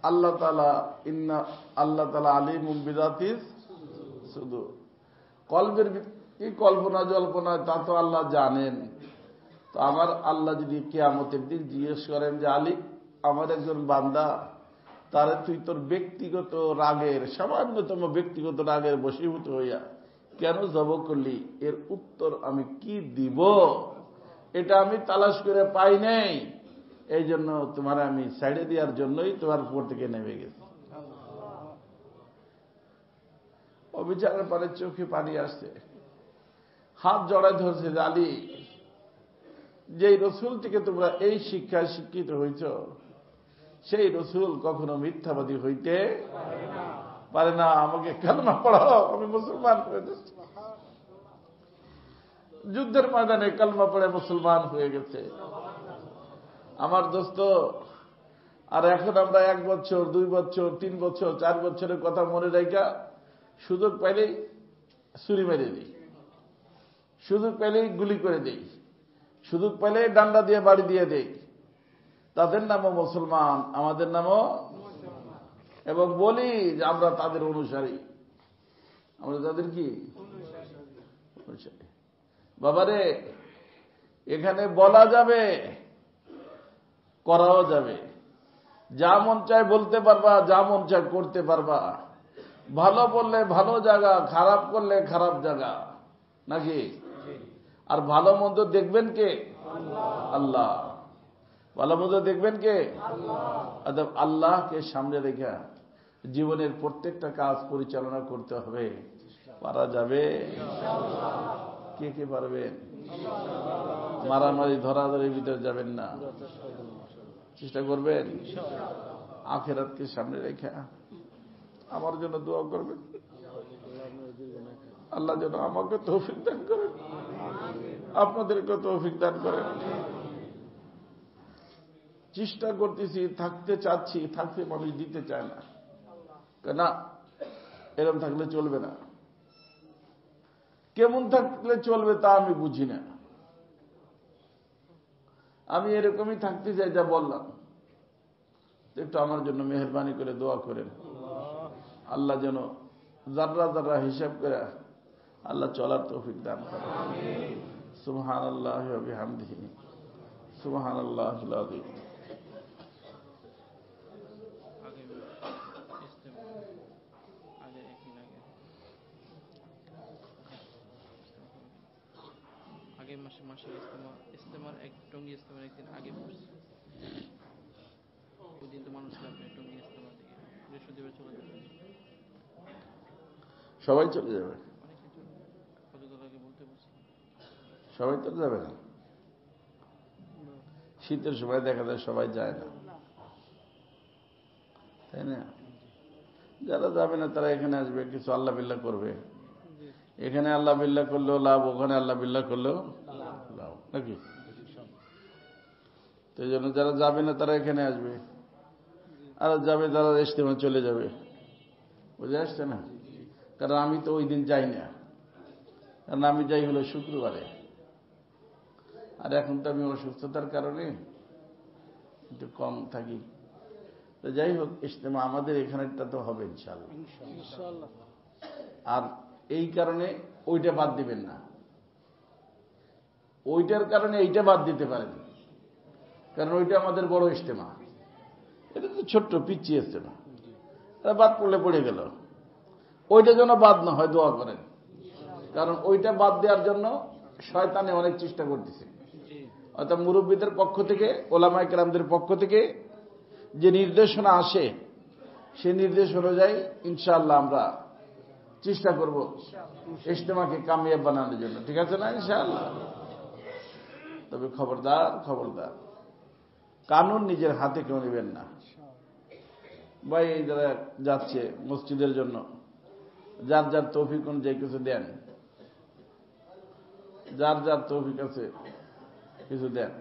আল্লাহ তাআলা আলিমুম বিযাতিস সুদূর, কলবের কি কল্পনা জল্পনা তা তো আল্লাহ জানেন। তো আমার আল্লাহ যদি কিয়ামতের দিন জিজ্ঞেস করেন যে আলী আমার একজন বান্দা, তারে তুই তোর ব্যক্তিগত রাগের, সামান্যতম ব্যক্তিগত রাগের বশীভূত হইয়া কেন জব করলি, এর উত্তর আমি কি দিব এটা আমি তালাশ করে পাই নাই। এই জন্য তোমার আমি সাইডে দেওয়ার জন্যই তোমার উপর থেকে নেমে গেছি। অবিচারের পরে চোখে পানি আসছে, হাত জড়ায় ধরছে, আলী যেই রসুল থেকে তোমরা এই শিক্ষায় শিক্ষিত হইছ সেই রসুল কখনো মিথ্যাবাদী হইতে পারে না। আমাকে কালেমা পড়াও, আমি মুসলমান হয়ে যাচ্ছি। যুদ্ধের ময়দানে কালেমা পড়ে মুসলমান হয়ে গেছে আমার দোস্ত। আর এখন আমরা 1 বছর 2 বছর 3 বছর 4 বছরের কথা মনে রাখা সুযোগ পাইলেই ছুরি মেরে দিই, সুযোগ পেলেই গুলি করে দেই, সুযোগ পেলে ডান্ডা দিয়ে বাড়ি দিয়ে দেই। তাদের নামও মুসলমান, আমাদের নামও, এবং বলি যে আমরা তাদের অনুসারী। আমরা তাদের কি অনুসারী? বাবারে, এখানে বলা যাবে, করাও যাবে। যা মন চায় বলতে পারবা, যা মন চায় করতে পারবা। ভালো বললে ভালো জায়গা, খারাপ করলে খারাপ জায়গা, নাকি? আর ভালো মন্দ দেখবেন কে? আল্লাহ। ভালো মন্দ দেখবেন কে? আল্লাহ। আল্লাহকে সামনে রেখে জীবনের প্রত্যেকটা কাজ পরিচালনা করতে হবে। পারা যাবে? কে কে পারবেন? মারামারি ধরাধরির ভিতরে যাবেন না, চেষ্টা করবেন। আখিরাতকে সামনে রেখে আমার জন্য দোয়া করবেন, আল্লাহ যেন আমাকে তৌফিক দান করেন, আপনাদেরকে তৌফিক দান করেন। চেষ্টা করতেছি, থাকতে চাচ্ছি, থাকতে মানুষ দিতে চায় না। না, এরকম থাকলে চলবে না। কেমন থাকলে চলবে তা আমি বুঝি না। আমি এরকমই থাকতে চাই যা বললাম। একটু আমার জন্য মেহেরবানি করে দোয়া করেন, আল্লাহ যেন যাররা যাররা হিসাব করে আল্লাহ চলার তৌফিক দান করেন। সুবহানাল্লাহি ওয়া বিহামদিহি, সুবহানাল্লাহিল আযীম। আগের মাসে ইস্তেমার টঙ্গী ইস্তেমার একদিন আগে পড়ছে, ওই দিন তো মানুষ ছিল আপনার টঙ্গী ইস্তেমার দিকে, বৃহস্পতিবার চলে যাবে, সবাই চলে যাবে। অনেকে চলে যাবে, কতগুলোকে বলতে বলছি। সবাই তো যাবে না, শীতের সময় দেখা যায় সবাই যায় না, তাই না? যারা যাবে না তারা এখানে আসবে, কিছু আল্লাহ বিল্লাহ করবে। এখানে আল্লাহ বিল্লাহ করলেও লাভ, ওখানে আল্লাহ বিল্লাহ করলেও লাভ, নাকি? তো এই জন্য যারা যাবে না তারা এখানে আসবে, আর যাবে তারা ইজতেমা চলে যাবে। বুঝে আসছে না? কারণ আমি তো ওই দিন যাই না, কারণ আমি যাই হলো শুক্রবারে, আর এখন তো আমি অসুস্থতার কারণে একটু কম থাকি। তো যাই হোক, ইজতেমা আমাদের এখানেরটা তো হবে ইনশাআল্লাহ। আর এই কারণে ওইটা বাদ দিবেন না, ওইটার কারণে এইটা বাদ দিতে পারেন, কারণ ওইটা আমাদের বড় ইজতেমা, এটা তো ছোট্ট পিচ্ছি ইজতেমা, এটা বাদ পড়লে পড়ে গেল। ওইটা যেন বাদ না হয়, দোয়া করেন, কারণ ওইটা বাদ দেওয়ার জন্য শয়তানে অনেক চেষ্টা করতেছে। অর্থাৎ মুরব্বীদের পক্ষ থেকে, ওলামায়ে কেরামদের পক্ষ থেকে যে নির্দেশনা আসে, সেই নির্দেশ অনুযায়ী ইনশাআল্লাহ আমরা চেষ্টা করব ইজতেমাকে কামিয়াব বানানোর জন্য। ঠিক আছে না? ইনশাআল্লাহ। তবে খবরদার, খবরদার, কানুন নিজের হাতে কেউ নেবেন না। ভাই এই যারা যাচ্ছে মসজিদের জন্য, যার যার তৌফিক অনুযায়ী কিছু দেন, যার যার তৌফিক আছে কিছু দেন।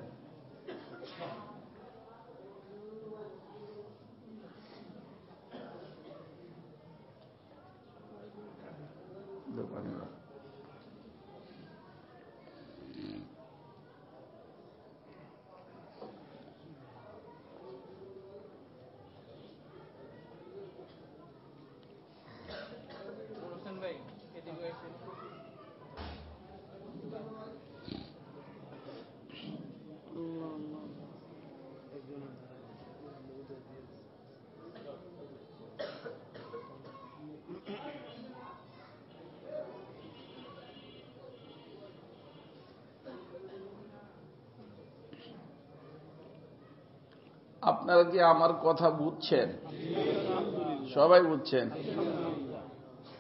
আপনারা কি আমার কথা বুঝছেন? সবাই বুঝছেন?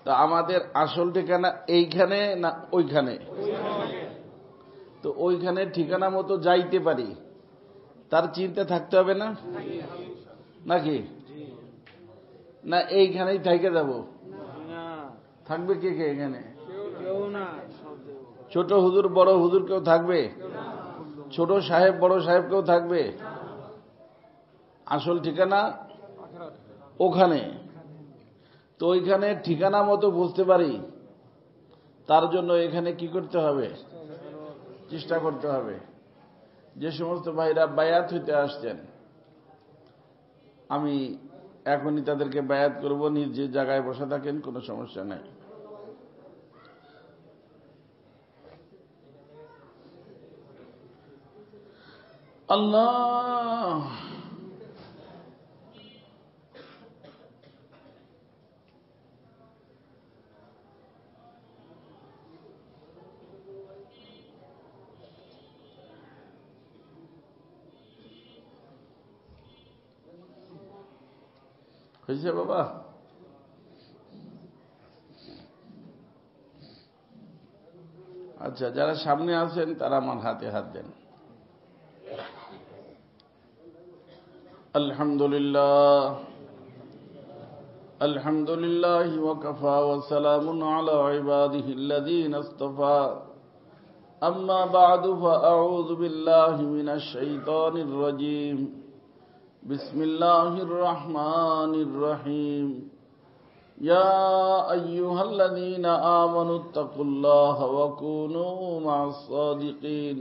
তো আমাদের আসল ঠিকানা এইখানে না ওইখানে? তো ওইখানে ঠিকানা মতো যাইতে পারি, তার চিন্তা থাকতে হবে না নাকি? না এইখানেই থেকে যাব? থাকবে কে কে এখানে? ছোট হুজুর বড় হুজুর কেউ থাকবে? ছোট সাহেব বড় সাহেব কেউ থাকবে? আসল ঠিকানা ওখানে। তো ওইখানে ঠিকানা মতো বুঝতে পারি, তার জন্য এখানে কি করতে হবে? চেষ্টা করতে হবে। যে সমস্ত ভাইরা বায়াত হইতে আসছেন, আমি এখনই তাদেরকে বায়াত করব, নিজ যে জায়গায় বসে থাকেন, কোনো সমস্যা নাই। আল্লাহ হয়েছে বাবা? আচ্ছা, যারা সামনে আছেন তারা আমার হাতে হাত দেন। আলহামদুলিল্লাহ, আলহামদুলিল্লাহ ওয়াকাফা ওয়া সালামুন আলা ইবাদিহিল্লাযীনা ইসতাফা। আম্মা বা'দু ফাআউযু বিল্লাহি মিনাশ শাইতানির রাজীম। বিসমিল্লাহির রহমানির রহিম। ইয়া আইয়ুহাল্লাযীনা আমানুত্তাকুল্লাহা ওয়া কুনু মা'আস সাদিকিন।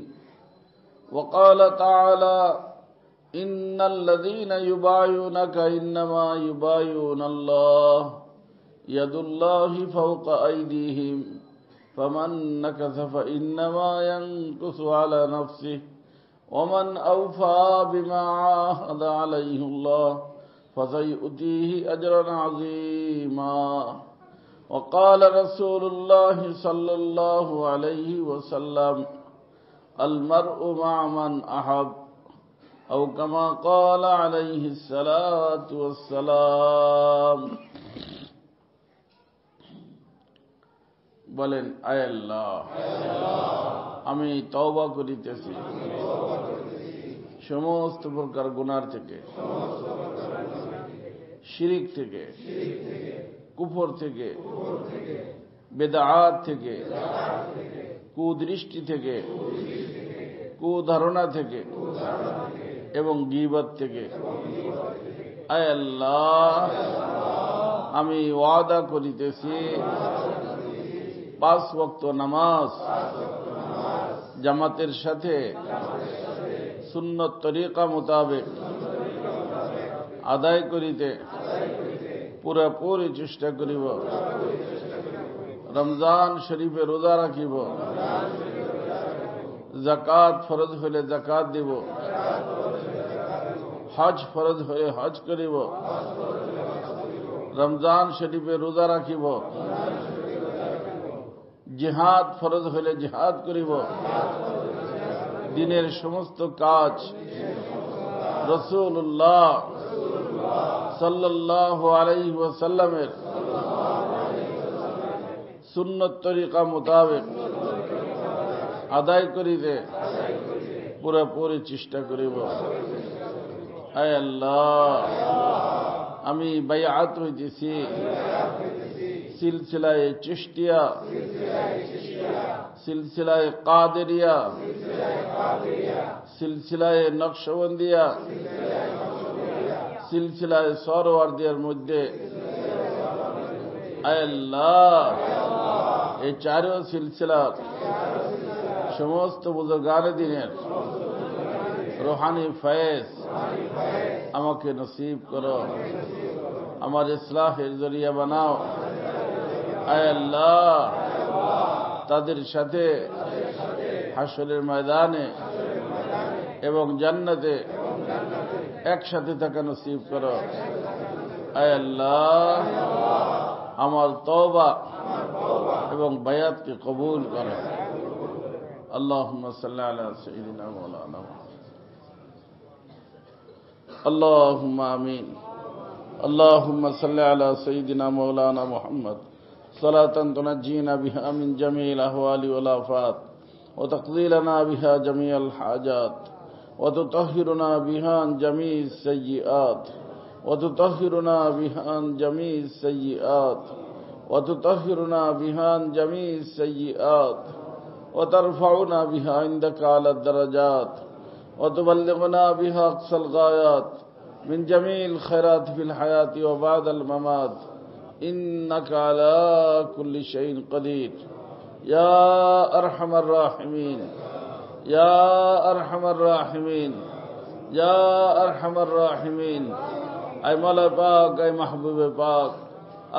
ওয়া ক্বালা তাআলা ইন্নাল্লাযীনা ইউবায়ুনাকা ইন্নামা ইউবায়ুনাল্লাহ ইয়াদুল্লাহি ফাওকা আইদিহিম ফামান নাকাসা ফাইন্নামা ইয়ানকুসু আলা নাফসিহি ومن أوفى بما عاهد عليه الله فسيؤتيه أجرا عظيما. وقال رسول الله صلى الله عليه وسلم المرء مع من أحب أو كما قال عليه الصلاة والسلام. বলেন আয় আল্লাহ। আমি তওবা করিতেছি সমস্ত প্রকার গুনাহ থেকে, শিরিক থেকে, কুফর থেকে, বেদাত থেকে, কুদৃষ্টি থেকে, কুধারণা থেকে এবং গীবত থেকে। আয় আল্লাহ, আমি ওয়াদা করিতেছি 5 ওয়াক্ত নামাজ জামাতের সাথে সুন্নত তরিকা মোতাবেক আদায় করিতে পুরাপুরি চেষ্টা করিব। রমজান শরীফে রোজা রাখিব, যাকাত ফরজ হলে যাকাত দিব, হজ ফরজ হলে হজ করিব, রমজান শরীফে রোজা রাখিব, জিহাদ ফরজ হলে জিহাদ করিব, দিনের সমস্ত কাজ রাসূলুল্লাহ সাল্লাল্লাহু আলাইহি ওয়াসাল্লামের সুন্নত তরিকা মোতাবেক আদায় করিতে পুরোপুরি চেষ্টা করিব। আয় আল্লাহ, আমি বাইআত হইতেছি সিলসিলায়ে চিশতিয়া, সিলসিলায়ে কাদেরিয়া, সিলসিলায়ে নকশবন্দিয়া, সিলসিলায়ে সরওয়ার্দিয়ার মধ্যে। আয় আল্লাহ, এই 4 সিলসিলার সমস্ত বুজুর্গানে দিনের রুহানি ফয়েজ আমাকে নসিব করো, আমার ইসলাহের জরিয়া বানাও। আয় আল্লাহ, তাদের সাথে হাসরের ময়দানে এবং জান্নাতে একসাথে থাকা নসিব করো। আয় আল্লাহ, আমার তওবা এবং বায়াতকে কবুল করো। আল্লাহুম্মা সাল্লি আলা সাইয়্যিদিনা মাওলানা আল্লাহুম্মা আমিন। আল্লাহুম্মা সাল্লি আলা সাইয়্যিদিনা মাওলানা মুহাম্মদ সালাতান তুনাজ্জিনা বিহা মিন জামিল আহওয়ালি ওয়াল আফাত ওয়া তাকদি লানা বিহা জামিআল হাজাত ওয়া তুতাহহিরুনা বিহা আন জামিস সাইয়্যাত ওয়া তুতাহহিরুনা বিহা আন জামিস সাইয়্যাত ওয়া তুতাহহিরুনা বিহা আন জামিস সাইয়্যাত ওয়া তারফাউনা বিহা ইনদাকা আলা দারাজাত ওয়া তুবাল্লিগুনা বিহা আকসাল গায়াত মিন জামিল খায়রাত ফিল হায়াতি ওয়া বা'দাল মামাত ইন্নাকা আলা কুল্লি শাইইন কাদির। ইয়া আরহামার রাহিমিন, ইয়া আরহামার রাহিমিন, ইয়া আরহামার রাহিমিন। আয় মাওলা পাক, আয় মাহবুবে পাক,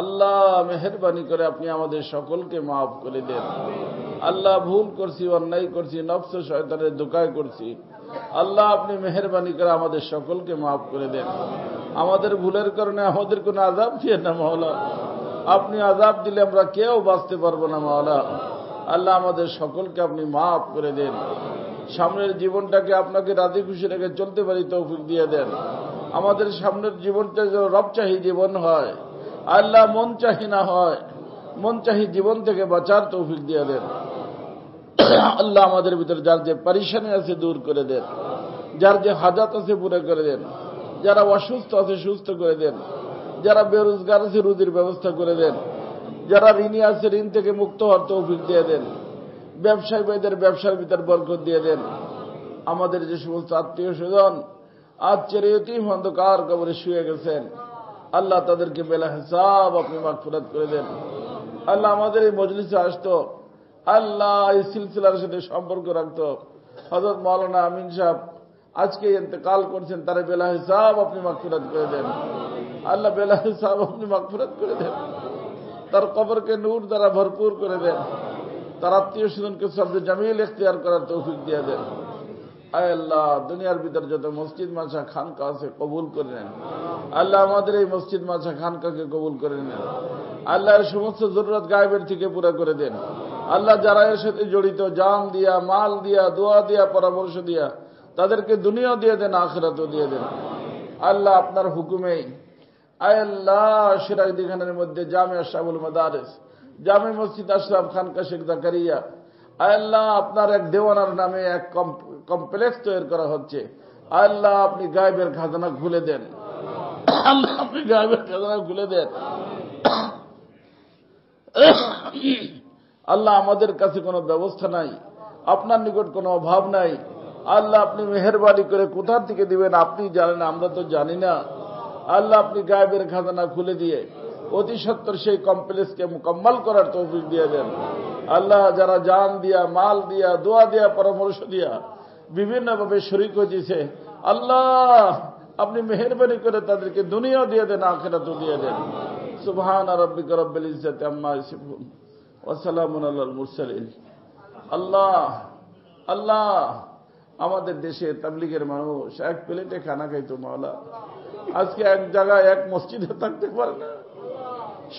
আল্লাহ মেহেরবানি করে আপনি আমাদের সকলকে মাফ করে দেন। আল্লাহ, ভুল করছি, অন্যায় করছি, নফস ও শয়তানের ধোঁকায় করছি। আল্লাহ, আপনি মেহেরবানি করে আমাদের সকলকে মাফ করে দেন। আমাদের ভুলের কারণে আমাদের কোনো আযাব দিয়েন না মাওলা। আপনি আযাব দিলে আমরা কেউ বাঁচতে পারবো না মাওলা। আল্লাহ, আমাদের সকলকে আপনি মাফ করে দেন। সামনের জীবনটাকে আপনাকে রাজি খুশি রেখে চলতে পারি তৌফিক দিয়ে দেন। আমাদের সামনের জীবনটা যেন রবচাহী জীবন হয়, আল্লাহ মন চাহি না হয়, মন চাহি জীবন থেকে বাঁচার তৌফিক দিয়ে দেন। আল্লাহ, আমাদের ভিতরে যার যে পরেশানি আছে দূর করে দেন, যার যে হাজাত আছে পুরো করে দেন, যারা অসুস্থ আছে সুস্থ করে দেন, যারা বেরোজগার আছে রুজির ব্যবস্থা করে দেন, যারা ঋণী আছে ঋণ থেকে মুক্ত হওয়ার তৌফিক দিয়ে দেন, ব্যবসায়ী ভাইদের ব্যবসার ভিতর বরকত দিয়ে দেন। আমাদের যে সমস্ত আত্মীয় স্বজন আজ চেরে ইতিম অন্ধকার কবরে শুয়ে গেছেন, আল্লাহ তাদেরকে বেলা হিসাব আপনি মাগফিরাত করে দেন। আল্লাহ, আমাদের এই মজলিসে আসতো, আল্লাহ এই সিলসিলার সাথে সম্পর্ক রাখতো হযরত মাওলানা আমিন সাহেব আজকে ইন্তেকাল করছেন, তার বেলা হিসাব আপনি মাগফিরাত করে দেন। আল্লাহ, বেলা হিসাব আপনি মাগফিরাত করে দেন, তার কবরকে নূর দ্বারা ভরপুর করে দেন, তার আত্মীয় স্বজনকে সবচেয়ে জামিল ইখতিয়ার করার তৌফিক দিয়ে দেন। আয় আল্লাহ, দুনিয়ার ভিতর যত মসজিদ মাদ্রাসা খানকা আছে কবুল করে নেন। আল্লাহ, আমাদের এই মসজিদ মাদ্রাসা খানকাকে কবুল করে নেন। আল্লাহ, এর সমস্ত জরুরত গায়েবের থেকে পুরো করে দেন। আল্লাহ, যারা এর সাথে জড়িত জান দিয়া, মাল দিয়া, দোয়া দিয়া, পরামর্শ দিয়া, তাদেরকে দুনিয়া দিয়ে দেন, আখিরাতও দিয়ে দেন। আল্লাহ, আপনার হুকুমেই আয় আল্লাহ সিরাজদি খানের মধ্যে জামে আশরাফুল মাদারিস, জামে মসজিদ আশরাফ খানকা শেখ জাকারিয়া, আল্লাহ আপনার এক দেওয়ানার নামে এক কমপ্লেক্স তৈরি করা হচ্ছে, আল্লাহ আপনি গায়েবের খাজানা খুলে দেন, আল্লাহ আপনি গায়েবের খাজানা খুলে দেন। আল্লাহ আমাদের কাছে কোনো ব্যবস্থা নাই, আপনার নিকট কোনো অভাব নাই, আল্লাহ আপনি মেহেরবানি করে কোথা থেকে দিবেন আপনি জানেন, আমরা তো জানি না। আল্লাহ আপনি গায়েবের খাজানা খুলে দিয়ে অতি সত্বর সেই কমপ্লেক্সকে মুকম্মল করার তৌফিক দিয়ে দেন। আল্লাহ যারা জান দিয়া, মাল দিয়া, দোয়া দিয়া, পরামর্শ দিয়া বিভিন্নভাবে শরীক হয়েছে, আল্লাহ আপনি মেহেরবানি করে তাদেরকে দুনিয়া দিয়ে দেন, আখিরাতও দিয়ে দেন। সুবহান রাব্বিকা রাব্বিল ইজ্জাতি আম্মা ইয়াসিফুন ওয়া সালামুন আলাল মুরসালিন। আল্লাহ আল্লাহ আমাদের দেশে তাবলীগের মানুষ এক প্লেটে খানা খাইতো মাওলা, আজকে এক জায়গায় এক মসজিদে থাকতে পারে না।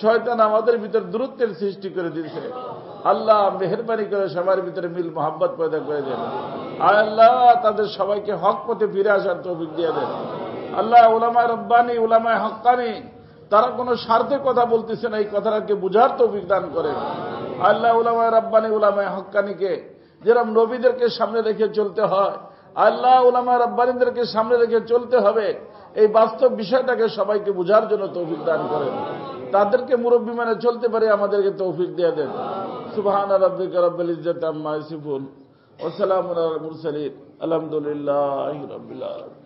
শয়তান আমাদের ভিতর দূরত্বের সৃষ্টি করে দিয়েছে। আল্লাহ মেহেরবানি করে সবার ভিতরে মিল মোহাব্বত পয়দা করে দেন। আল্লাহ তাদের সবাইকে হক পথে ফিরে আসার তৌফিক দিয়ে দেন। আল্লাহ উলামায়ে রব্বানি, উলামায়ে হক্কানি, তারা কোনো স্বার্থে কথা বলতেছে না, এই কথাটাকে বুঝার তৌফিক দান করেন। আল্লাহ উলামায়ে রব্বানি, উলামায়ে হক্কানিকে যেরকম নবীদেরকে সামনে রেখে চলতে হয়, আল্লাহ উলামায়ে রব্বানিদেরকে সামনে রেখে চলতে হবে, এই বাস্তব বিষয়টাকে সবাইকে বুঝার জন্য তৌফিক দান করেন। তাদেরকে মুরব্বী মানে চলতে পারে আমাদেরকে তৌফিক দিয়ে দেন। সুবহান রাব্বিকা রাব্বিল ইজ্জাতি আম্মা ইয়াসিফুন ওয়া সালামুন আলাল মুরসালিন আলহামদুলিল্লাহি রাব্বিল আলামিন।